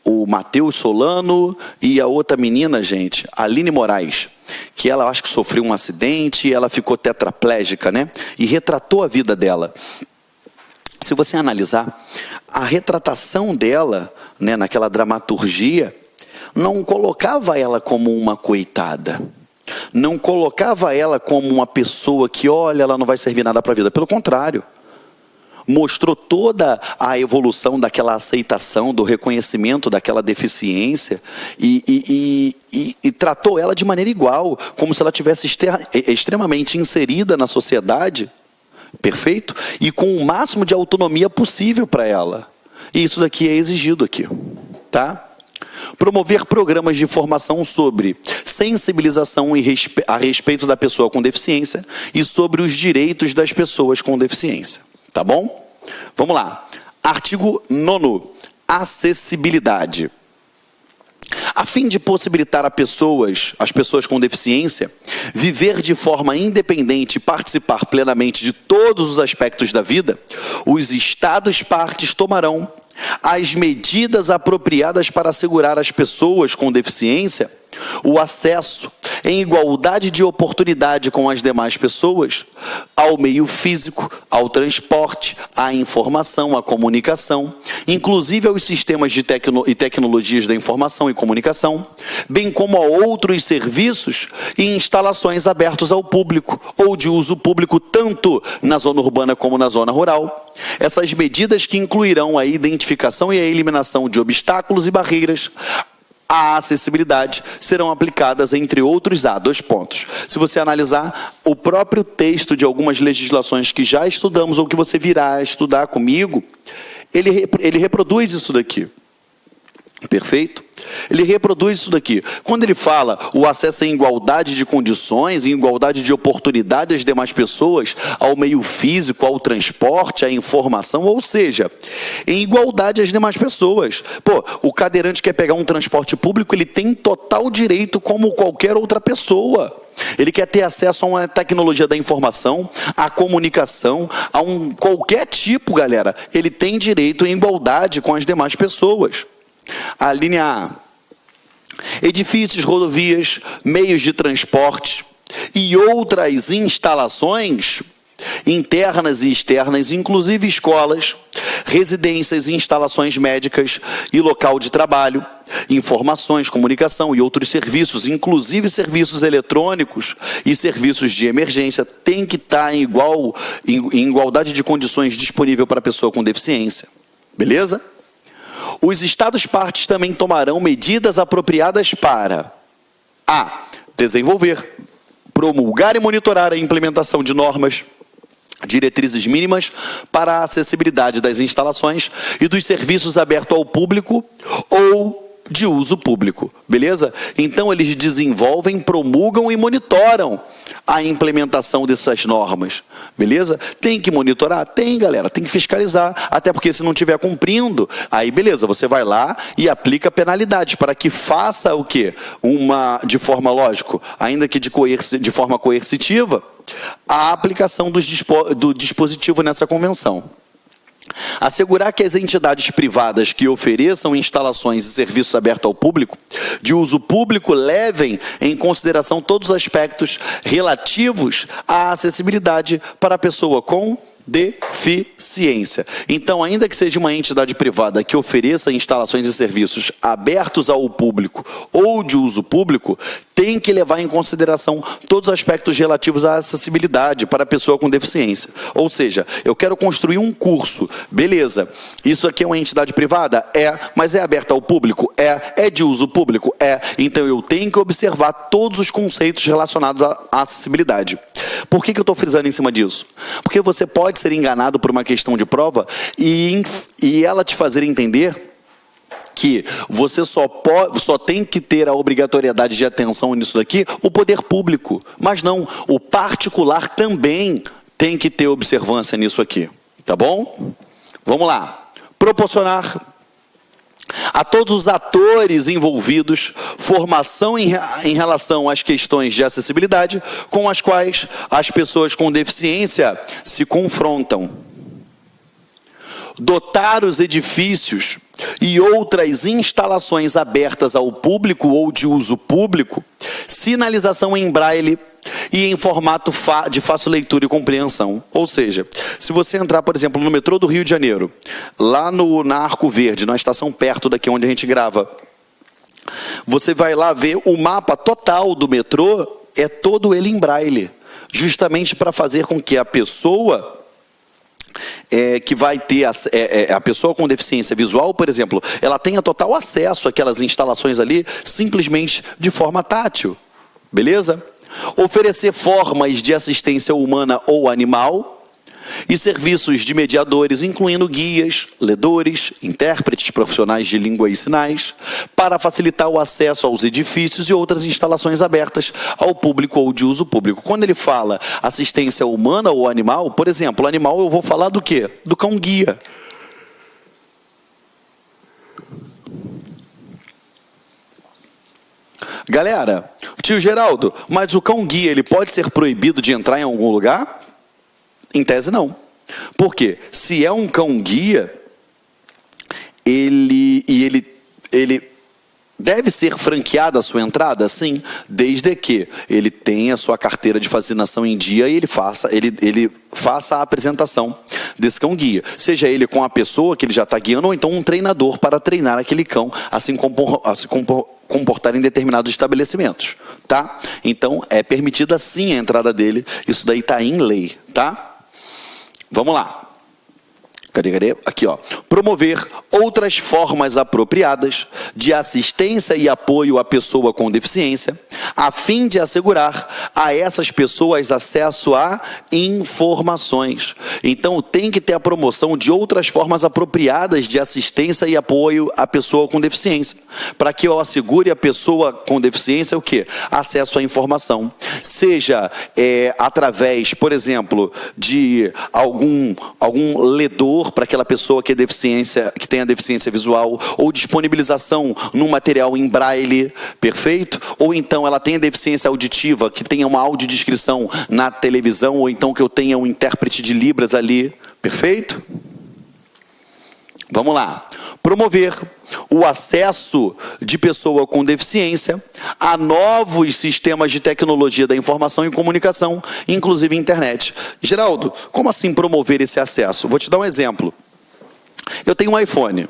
Speaker 2: o Matheus Solano e a outra menina, gente, Aline Moraes, que ela, acho que sofreu um acidente e ela ficou tetraplégica, né? E retratou a vida dela. Se você analisar, a retratação dela, né, naquela dramaturgia, não colocava ela como uma coitada. Não colocava ela como uma pessoa que, olha, ela não vai servir nada para a vida. Pelo contrário. Mostrou toda a evolução daquela aceitação, do reconhecimento daquela deficiência e tratou ela de maneira igual, como se ela tivesse extremamente inserida na sociedade, perfeito? E com o máximo de autonomia possível para ela. E isso daqui é exigido aqui, tá? Promover programas de formação sobre sensibilização a respeito da pessoa com deficiência e sobre os direitos das pessoas com deficiência. Tá bom? Vamos lá. Artigo 9º. Acessibilidade. A fim de possibilitar as pessoas com deficiência, viver de forma independente e participar plenamente de todos os aspectos da vida, os Estados-partes tomarão as medidas apropriadas para assegurar às pessoas com deficiência o acesso em igualdade de oportunidade com as demais pessoas ao meio físico, ao transporte, à informação, à comunicação, inclusive aos sistemas de e tecnologias da informação e comunicação, bem como a outros serviços e instalações abertos ao público ou de uso público tanto na zona urbana como na zona rural. Essas medidas que incluirão a identificação e a eliminação de obstáculos e barreiras à acessibilidade serão aplicadas, entre outros, a 2 pontos. Se você analisar o próprio texto de algumas legislações que já estudamos ou que você virá estudar comigo, ele reproduz isso daqui. Perfeito? Ele reproduz isso daqui. Quando ele fala o acesso em igualdade de condições, em igualdade de oportunidade às demais pessoas, ao meio físico, ao transporte, à informação, ou seja, em igualdade às demais pessoas. Pô, o cadeirante quer pegar um transporte público, ele tem total direito como qualquer outra pessoa. Ele quer ter acesso a uma tecnologia da informação, à comunicação, a qualquer tipo, galera. Ele tem direito em igualdade com as demais pessoas. A linha A. Edifícios, rodovias, meios de transporte e outras instalações internas e externas, inclusive escolas, residências e instalações médicas e local de trabalho, informações, comunicação e outros serviços, inclusive serviços eletrônicos e serviços de emergência, tem que estar em igualdade de condições disponível para a pessoa com deficiência. Beleza? Os Estados-partes também tomarão medidas apropriadas para a. Desenvolver, promulgar e monitorar a implementação de normas, diretrizes mínimas para a acessibilidade das instalações e dos serviços abertos ao público ou de uso público, beleza? Então eles desenvolvem, promulgam e monitoram a implementação dessas normas, beleza? Tem que monitorar? Tem, galera, tem que fiscalizar, até porque se não estiver cumprindo, aí beleza, você vai lá e aplica penalidade para que faça o quê? De forma, lógico, ainda que de forma coercitiva, a aplicação do dispositivo nessa convenção. Assegurar que as entidades privadas que ofereçam instalações e serviços abertos ao público, de uso público, levem em consideração todos os aspectos relativos à acessibilidade para a pessoa com deficiência. Então, ainda que seja uma entidade privada que ofereça instalações e serviços abertos ao público ou de uso público, tem que levar em consideração todos os aspectos relativos à acessibilidade para a pessoa com deficiência. Ou seja, eu quero construir um curso, beleza, isso aqui é uma entidade privada? É, mas é aberta ao público? É de uso público? É, então eu tenho que observar todos os conceitos relacionados à acessibilidade. Por que eu estou frisando em cima disso? Porque você pode ser enganado por uma questão de prova e ela te fazer entender que você só tem que ter a obrigatoriedade de atenção nisso daqui, o poder público. Mas não, o particular também tem que ter observância nisso aqui. Tá bom? Vamos lá. Proporcionar a todos os atores envolvidos formação em relação às questões de acessibilidade com as quais as pessoas com deficiência se confrontam. Dotar os edifícios e outras instalações abertas ao público ou de uso público, sinalização em braille e em formato de fácil leitura e compreensão. Ou seja, se você entrar, por exemplo, no metrô do Rio de Janeiro, lá na Arco Verde, na estação perto daqui onde a gente grava, você vai lá ver o mapa total do metrô, é todo ele em braille, justamente para fazer com que a pessoa que vai ter a pessoa com deficiência visual, por exemplo, ela tenha total acesso àquelas instalações ali, simplesmente de forma tátil, beleza? Oferecer formas de assistência humana ou animal e serviços de mediadores, incluindo guias, ledores, intérpretes profissionais de língua e sinais, para facilitar o acesso aos edifícios e outras instalações abertas ao público ou de uso público. Quando ele fala assistência humana ou animal, por exemplo, animal eu vou falar do quê? Do cão-guia. Galera, tio Geraldo, mas o cão-guia ele pode ser proibido de entrar em algum lugar? Em tese, não. Por quê? Se é um cão-guia, ele deve ser franqueada a sua entrada? Sim, desde que ele tenha a sua carteira de vacinação em dia e ele faça a apresentação desse cão-guia. Seja ele com a pessoa que ele já está guiando ou então um treinador para treinar aquele cão a se comportar em determinados estabelecimentos, tá? Então, é permitida sim a entrada dele, isso daí está em lei, tá? Vamos lá. Cadê? Aqui, ó. Promover outras formas apropriadas de assistência e apoio à pessoa com deficiência, a fim de assegurar a essas pessoas acesso a informações. Então, tem que ter a promoção de outras formas apropriadas de assistência e apoio à pessoa com deficiência, para que eu assegure a pessoa com deficiência o quê? Acesso à informação. Seja através, por exemplo, de algum ledor para aquela pessoa que tem a deficiência visual, ou disponibilização num material em braille, perfeito? Ou então ela tem a deficiência auditiva, que tenha uma audiodescrição na televisão, ou então que eu tenha um intérprete de Libras ali, perfeito? Vamos lá. Promover o acesso de pessoa com deficiência a novos sistemas de tecnologia da informação e comunicação, inclusive internet. Geraldo, como assim promover esse acesso? Vou te dar um exemplo. Eu tenho um iPhone.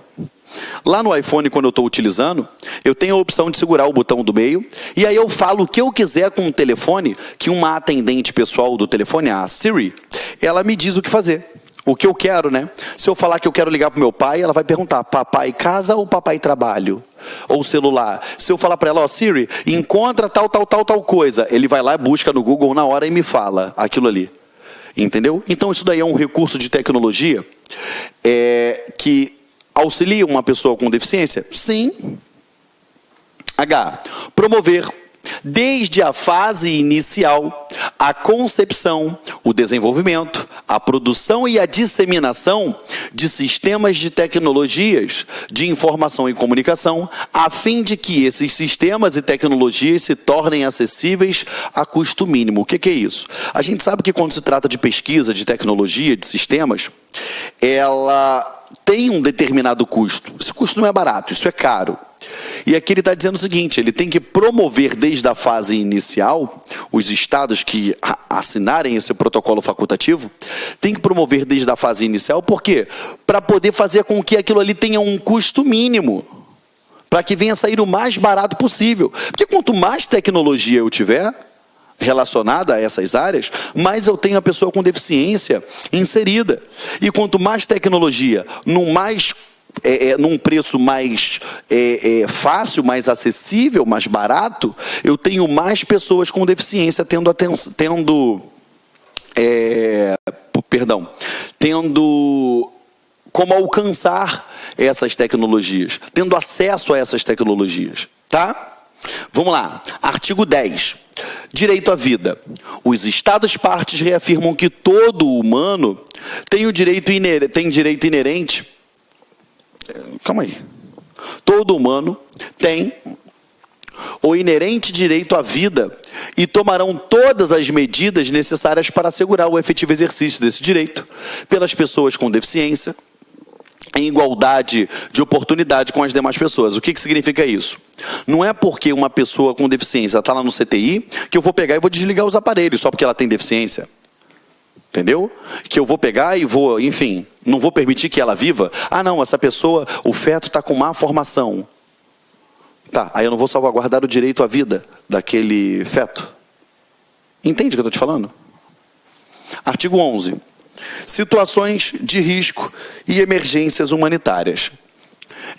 Speaker 2: Lá no iPhone, quando eu estou utilizando, eu tenho a opção de segurar o botão do meio, e aí eu falo o que eu quiser com o telefone, que uma atendente pessoal do telefone, a Siri, ela me diz o que fazer. O que eu quero, né? Se eu falar que eu quero ligar para o meu pai, ela vai perguntar, papai casa ou papai trabalho? Ou celular. Se eu falar para ela, ó, Siri, encontra tal coisa, ele vai lá, busca no Google na hora e me fala aquilo ali. Entendeu? Então isso daí é um recurso de tecnologia que auxilia uma pessoa com deficiência? Sim. H. Promover desde a fase inicial, a concepção, o desenvolvimento, a produção e a disseminação de sistemas de tecnologias de informação e comunicação, a fim de que esses sistemas e tecnologias se tornem acessíveis a custo mínimo. O que é isso? A gente sabe que quando se trata de pesquisa, de tecnologia, de sistemas, ela tem um determinado custo. Esse custo não é barato, isso é caro. E aqui ele está dizendo o seguinte, ele tem que promover desde a fase inicial, os estados que assinarem esse protocolo facultativo, tem que promover desde a fase inicial, por quê? Para poder fazer com que aquilo ali tenha um custo mínimo, para que venha a sair o mais barato possível. Porque quanto mais tecnologia eu tiver relacionada a essas áreas, mais eu tenho a pessoa com deficiência inserida. E quanto mais tecnologia, num preço mais fácil, mais acessível, mais barato, eu tenho mais pessoas com deficiência tendo como alcançar essas tecnologias, tendo acesso a essas tecnologias, tá? Vamos lá, artigo 10. Direito à vida. Os Estados-partes reafirmam que todo humano tem direito inerente. Calma aí. Todo humano tem o inerente direito à vida e tomarão todas as medidas necessárias para assegurar o efetivo exercício desse direito pelas pessoas com deficiência, em igualdade de oportunidade com as demais pessoas. O que significa isso? Não é porque uma pessoa com deficiência está lá no CTI que eu vou pegar e vou desligar os aparelhos só porque ela tem deficiência. Entendeu? Que eu vou pegar e vou, enfim, não vou permitir que ela viva. Ah, não, essa pessoa, o feto está com má formação. Tá, aí eu não vou salvaguardar o direito à vida daquele feto. Entende o que eu estou te falando? Artigo 11. Situações de risco e emergências humanitárias.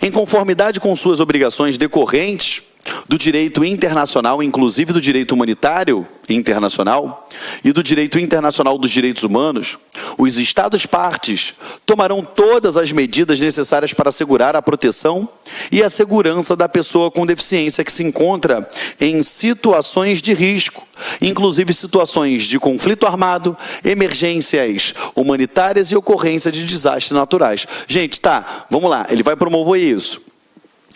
Speaker 2: Em conformidade com suas obrigações decorrentes do direito internacional, inclusive do direito humanitário internacional e do direito internacional dos direitos humanos, os Estados-partes tomarão todas as medidas necessárias para assegurar a proteção e a segurança da pessoa com deficiência que se encontra em situações de risco, inclusive situações de conflito armado, emergências humanitárias e ocorrência de desastres naturais. Gente, tá, vamos lá, ele vai promover isso.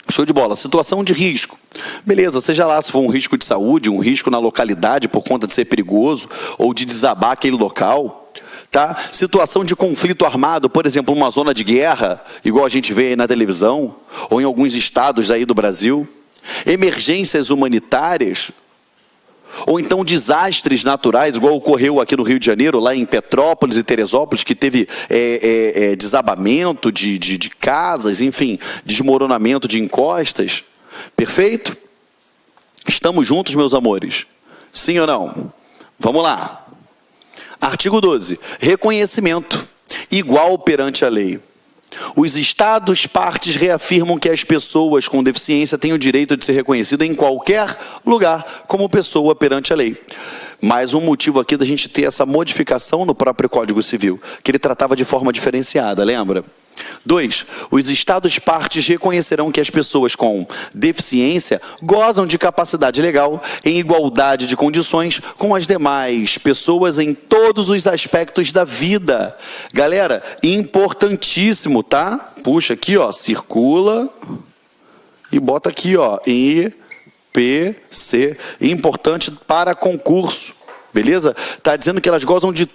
Speaker 2: Show de bola. Situação de risco. Beleza, seja lá se for um risco de saúde, um risco na localidade por conta de ser perigoso ou de desabar aquele local. Tá? Situação de conflito armado, por exemplo, uma zona de guerra, igual a gente vê aí na televisão, ou em alguns estados aí do Brasil. Emergências humanitárias, ou então desastres naturais, igual ocorreu aqui no Rio de Janeiro, lá em Petrópolis e Teresópolis, que teve desabamento de casas, enfim, desmoronamento de encostas. Perfeito? Estamos juntos, meus amores? Sim ou não? Vamos lá. Artigo 12. Reconhecimento igual perante a lei. Os Estados partes reafirmam que as pessoas com deficiência têm o direito de ser reconhecidas em qualquer lugar como pessoa perante a lei. Mais um motivo aqui da gente ter essa modificação no próprio Código Civil, que ele tratava de forma diferenciada, lembra? 2. Os Estados partes reconhecerão que as pessoas com deficiência gozam de capacidade legal em igualdade de condições com as demais pessoas em todos os aspectos da vida. Galera, importantíssimo, tá? Puxa aqui, ó, circula e bota aqui, ó, IPC, importante para concurso, beleza? Tá dizendo que elas gozam de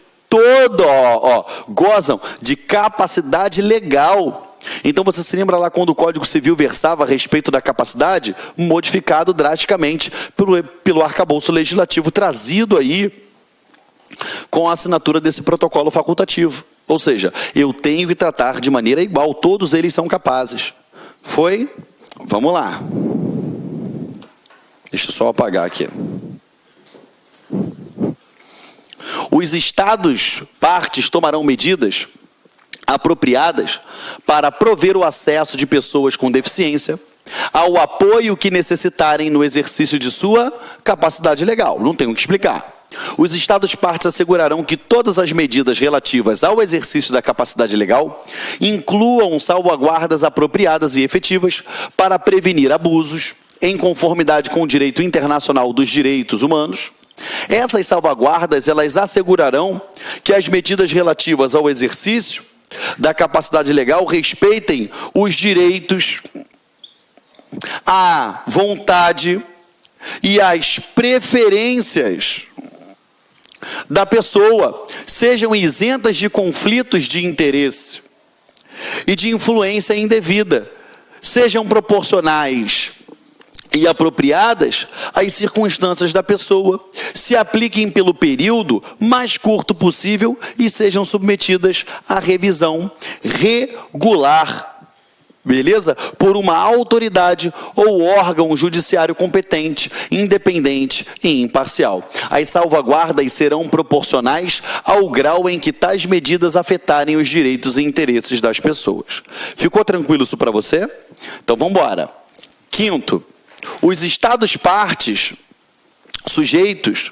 Speaker 2: gozam de capacidade legal. Então você se lembra lá quando o Código Civil versava a respeito da capacidade? Modificado drasticamente pelo arcabouço legislativo trazido aí com a assinatura desse protocolo facultativo. Ou seja, eu tenho que tratar de maneira igual, todos eles são capazes. Foi? Vamos lá. Deixa eu só apagar aqui. Os Estados partes tomarão medidas apropriadas para prover o acesso de pessoas com deficiência ao apoio que necessitarem no exercício de sua capacidade legal. Não tenho o que explicar. Os Estados partes assegurarão que todas as medidas relativas ao exercício da capacidade legal incluam salvaguardas apropriadas e efetivas para prevenir abusos, em conformidade com o direito internacional dos direitos humanos. Essas salvaguardas, elas assegurarão que as medidas relativas ao exercício da capacidade legal respeitem os direitos, a vontade e as preferências da pessoa, sejam isentas de conflitos de interesse e de influência indevida, sejam proporcionais e apropriadas às circunstâncias da pessoa, se apliquem pelo período mais curto possível e sejam submetidas à revisão regular, beleza? Por uma autoridade ou órgão judiciário competente, independente e imparcial. As salvaguardas serão proporcionais ao grau em que tais medidas afetarem os direitos e interesses das pessoas. Ficou tranquilo isso para você? Então vamos embora. Quinto, os Estados partes sujeitos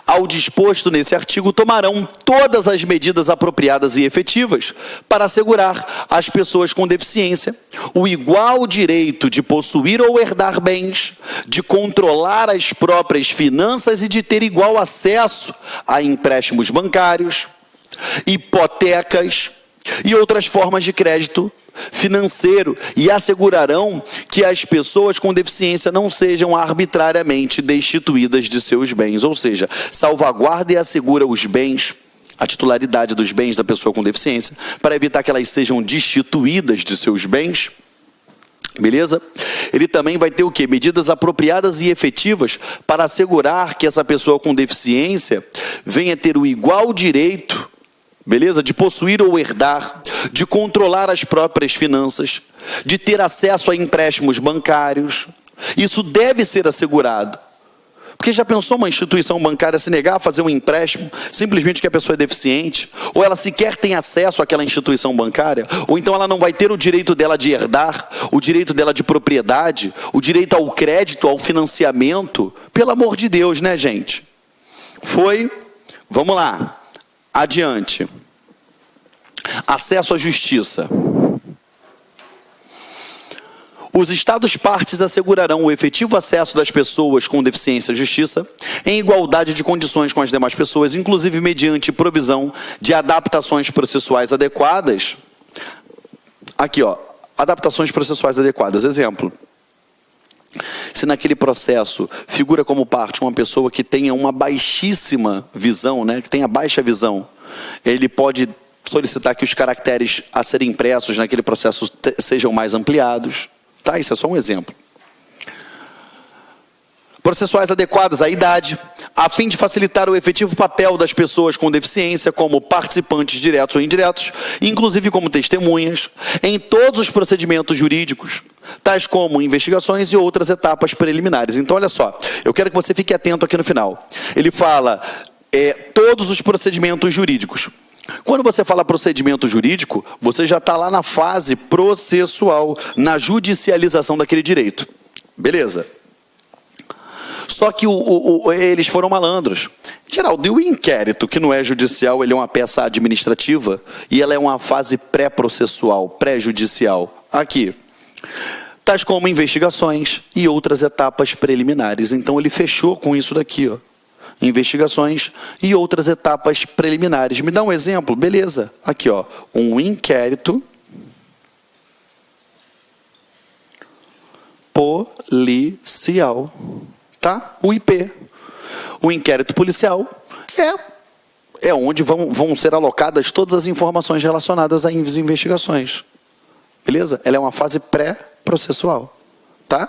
Speaker 2: ao disposto nesse artigo tomarão todas as medidas apropriadas e efetivas para assegurar às pessoas com deficiência o igual direito de possuir ou herdar bens, de controlar as próprias finanças e de ter igual acesso a empréstimos bancários, hipotecas e outras formas de crédito financeiro, e assegurarão que as pessoas com deficiência não sejam arbitrariamente destituídas de seus bens, ou seja, salvaguarda e assegura os bens, a titularidade dos bens da pessoa com deficiência, para evitar que elas sejam destituídas de seus bens. Beleza? Ele também vai ter o quê? Medidas apropriadas e efetivas para assegurar que essa pessoa com deficiência venha ter o igual direito, beleza? De possuir ou herdar, de controlar as próprias finanças, de ter acesso a empréstimos bancários. Isso deve ser assegurado. Porque já pensou uma instituição bancária se negar a fazer um empréstimo simplesmente que a pessoa é deficiente? Ou ela sequer tem acesso àquela instituição bancária? Ou então ela não vai ter o direito dela de herdar, o direito dela de propriedade, o direito ao crédito, ao financiamento? Pelo amor de Deus, né, gente? Foi? Vamos lá. Adiante. Acesso à justiça. Os Estados partes assegurarão o efetivo acesso das pessoas com deficiência à justiça em igualdade de condições com as demais pessoas, inclusive mediante provisão de adaptações processuais adequadas. Aqui, ó, adaptações processuais adequadas. Exemplo. Se naquele processo figura como parte uma pessoa que tenha uma baixíssima visão, né, que tenha baixa visão, ele pode solicitar que os caracteres a serem impressos naquele processo sejam mais ampliados. Tá? Isso é só um exemplo. Processuais adequadas à idade, a fim de facilitar o efetivo papel das pessoas com deficiência como participantes diretos ou indiretos, inclusive como testemunhas, em todos os procedimentos jurídicos, tais como investigações e outras etapas preliminares. Então, olha só, eu quero que você fique atento aqui no final. Ele fala todos os procedimentos jurídicos. Quando você fala procedimento jurídico, você já está lá na fase processual, na judicialização daquele direito. Beleza. Só que eles foram malandros. Geraldo, e o inquérito, que não é judicial, ele é uma peça administrativa e ela é uma fase pré-processual, pré-judicial. Aqui, tais como investigações e outras etapas preliminares. Então, ele fechou com isso daqui, ó. Investigações e outras etapas preliminares. Me dá um exemplo? Beleza. Aqui, ó, um inquérito policial. Tá? O IP. O inquérito policial é onde vão ser alocadas todas as informações relacionadas às investigações. Beleza? Ela é uma fase pré-processual. Tá?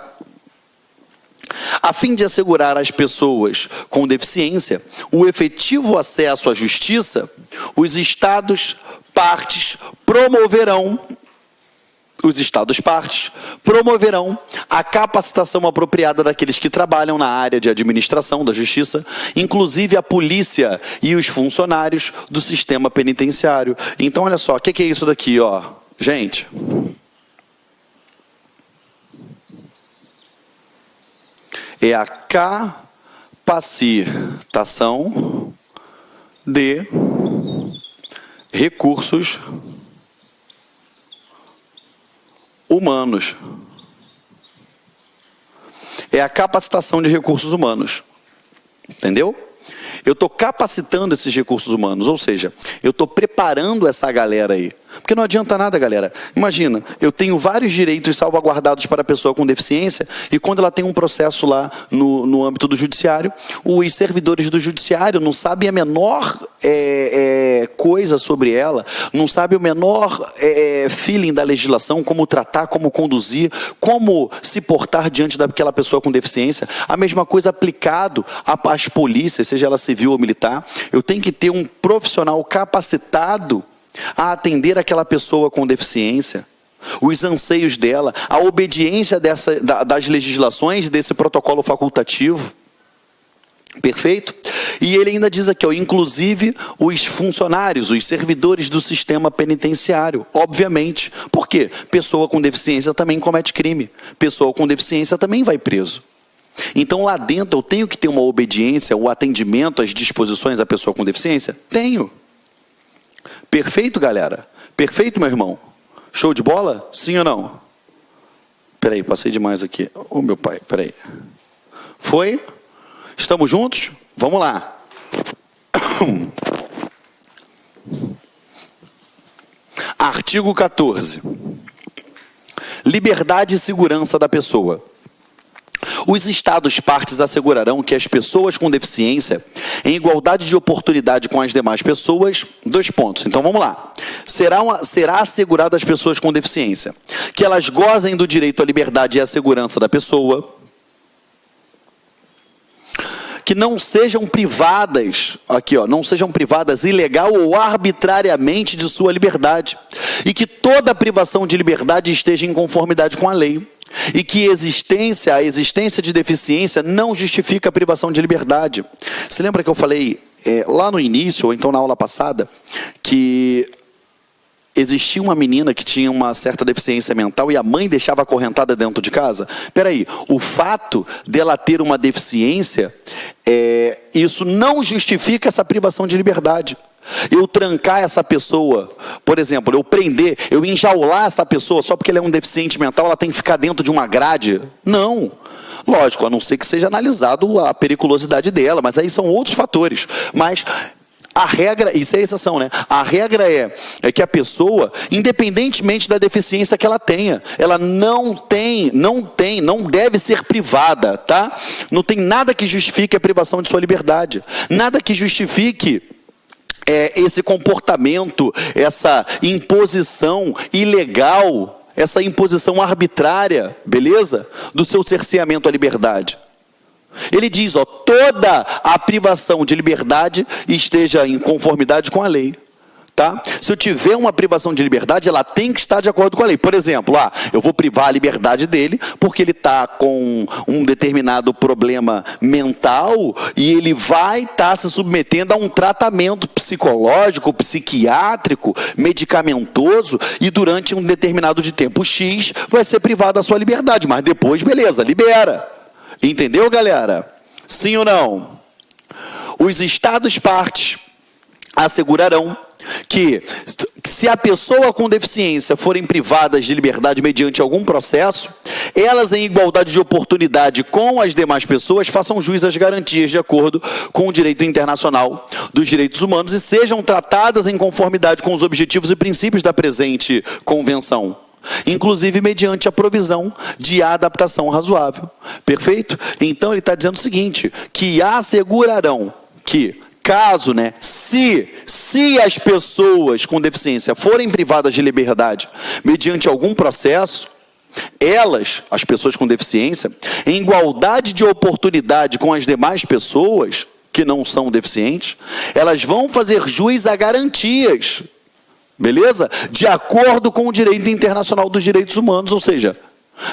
Speaker 2: A fim de assegurar às pessoas com deficiência o efetivo acesso à justiça, os Estados partes promoverão a capacitação apropriada daqueles que trabalham na área de administração da justiça, inclusive a polícia e os funcionários do sistema penitenciário. Então, olha só, o que é isso daqui, ó? Gente, é a capacitação de recursos humanos. É a capacitação de recursos humanos. Entendeu? Eu estou capacitando esses recursos humanos, ou seja, eu estou preparando essa galera aí. Porque não adianta nada, galera. Imagina, eu tenho vários direitos salvaguardados para a pessoa com deficiência e quando ela tem um processo lá no âmbito do judiciário, os servidores do judiciário não sabem a menor coisa sobre ela, não sabem o menor feeling da legislação, como tratar, como conduzir, como se portar diante daquela pessoa com deficiência. A mesma coisa aplicado às polícias, seja ela civil ou militar. Eu tenho que ter um profissional capacitado a atender aquela pessoa com deficiência, os anseios dela, a obediência das legislações desse protocolo facultativo. Perfeito? E ele ainda diz aqui, ó, inclusive os funcionários, os servidores do sistema penitenciário, obviamente. Por quê? Pessoa com deficiência também comete crime. Pessoa com deficiência também vai preso. Então lá dentro eu tenho que ter uma obediência, o atendimento às disposições da pessoa com deficiência? Tenho. Perfeito, galera? Perfeito, meu irmão? Show de bola? Sim ou não? Peraí, passei demais aqui. Ô, meu pai, peraí. Foi? Estamos juntos? Vamos lá. Artigo 14. Liberdade e segurança da pessoa. Os Estados partes assegurarão que as pessoas com deficiência, em igualdade de oportunidade com as demais pessoas, 2 pontos. Então vamos lá. Será assegurado às pessoas com deficiência que elas gozem do direito à liberdade e à segurança da pessoa, que não sejam privadas, aqui ó, não sejam privadas ilegal ou arbitrariamente de sua liberdade, e que toda privação de liberdade esteja em conformidade com a lei, e que a existência de deficiência não justifica a privação de liberdade. Você lembra que eu falei lá no início, ou então na aula passada, que existia uma menina que tinha uma certa deficiência mental e a mãe deixava acorrentada dentro de casa? Peraí, o fato dela ter uma deficiência, isso não justifica essa privação de liberdade. Eu trancar essa pessoa, por exemplo, eu prender, eu enjaular essa pessoa só porque ela é um deficiente mental, ela tem que ficar dentro de uma grade? Não. Lógico, a não ser que seja analisado a periculosidade dela, mas aí são outros fatores. Mas a regra, isso é exceção, né? A regra é que a pessoa, independentemente da deficiência que ela tenha, ela não deve ser privada, tá? Não tem nada que justifique a privação de sua liberdade. Nada que justifique esse comportamento, essa imposição ilegal, essa imposição arbitrária, beleza? Do seu cerceamento à liberdade. Ele diz, ó, toda a privação de liberdade esteja em conformidade com a lei. Tá? Se eu tiver uma privação de liberdade, ela tem que estar de acordo com a lei. Por exemplo, eu vou privar a liberdade dele porque ele está com um determinado problema mental e ele vai estar se submetendo a um tratamento psicológico, psiquiátrico, medicamentoso, e durante um determinado de tempo X vai ser privado da sua liberdade, mas depois, beleza, libera. Entendeu, galera? Sim ou não? Os Estados partes assegurarão que, se a pessoa com deficiência forem privadas de liberdade mediante algum processo, elas, em igualdade de oportunidade com as demais pessoas, façam jus às garantias de acordo com o direito internacional dos direitos humanos e sejam tratadas em conformidade com os objetivos e princípios da presente convenção, inclusive mediante a provisão de adaptação razoável. Perfeito? Então ele está dizendo o seguinte, que assegurarão que, caso, se as pessoas com deficiência forem privadas de liberdade mediante algum processo, elas, as pessoas com deficiência, em igualdade de oportunidade com as demais pessoas que não são deficientes, elas vão fazer jus a garantias, beleza? De acordo com o direito internacional dos direitos humanos, ou seja,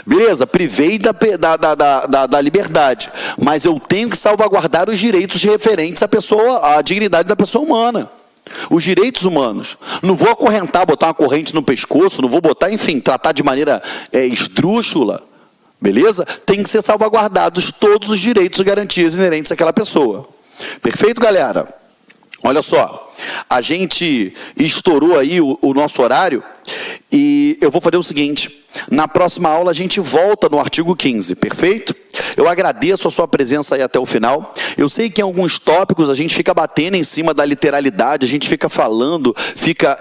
Speaker 2: beleza, privei da liberdade, mas eu tenho que salvaguardar os direitos referentes à dignidade da pessoa humana. Os direitos humanos. Não vou acorrentar, botar uma corrente no pescoço, não vou botar, enfim, tratar de maneira esdrúxula, beleza? Tem que ser salvaguardados todos os direitos e garantias inerentes àquela pessoa. Perfeito, galera? Olha só, a gente estourou aí o nosso horário e eu vou fazer o seguinte, na próxima aula a gente volta no artigo 15, perfeito? Eu agradeço a sua presença aí até o final. Eu sei que em alguns tópicos a gente fica batendo em cima da literalidade, a gente fica falando, fica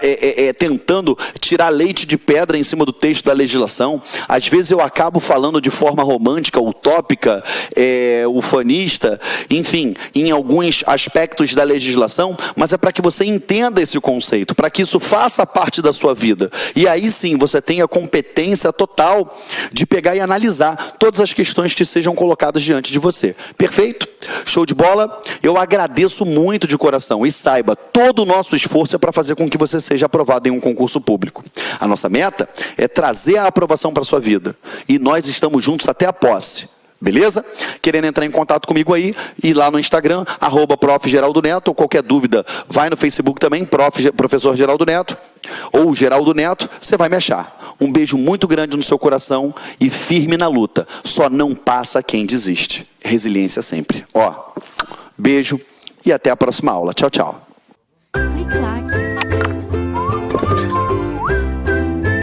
Speaker 2: tentando tirar leite de pedra em cima do texto da legislação. Às vezes eu acabo falando de forma romântica, utópica, ufanista, enfim, em alguns aspectos da legislação, mas é para que você entenda esse conceito, para que isso faça parte da sua vida. E aí sim, você tenha competência total de pegar e analisar todas as questões que sejam colocadas diante de você. Perfeito? Show de bola? Eu agradeço muito de coração e saiba, todo o nosso esforço é para fazer com que você seja aprovado em um concurso público. A nossa meta é trazer a aprovação para a sua vida. E nós estamos juntos até a posse. Beleza? Querendo entrar em contato comigo aí, e lá no Instagram, @Prof. Geraldo Neto, ou qualquer dúvida, vai no Facebook também, Professor Geraldo Neto, ou Geraldo Neto, você vai me achar. Um beijo muito grande no seu coração e firme na luta. Só não passa quem desiste. Resiliência sempre. Beijo e até a próxima aula. Tchau, tchau.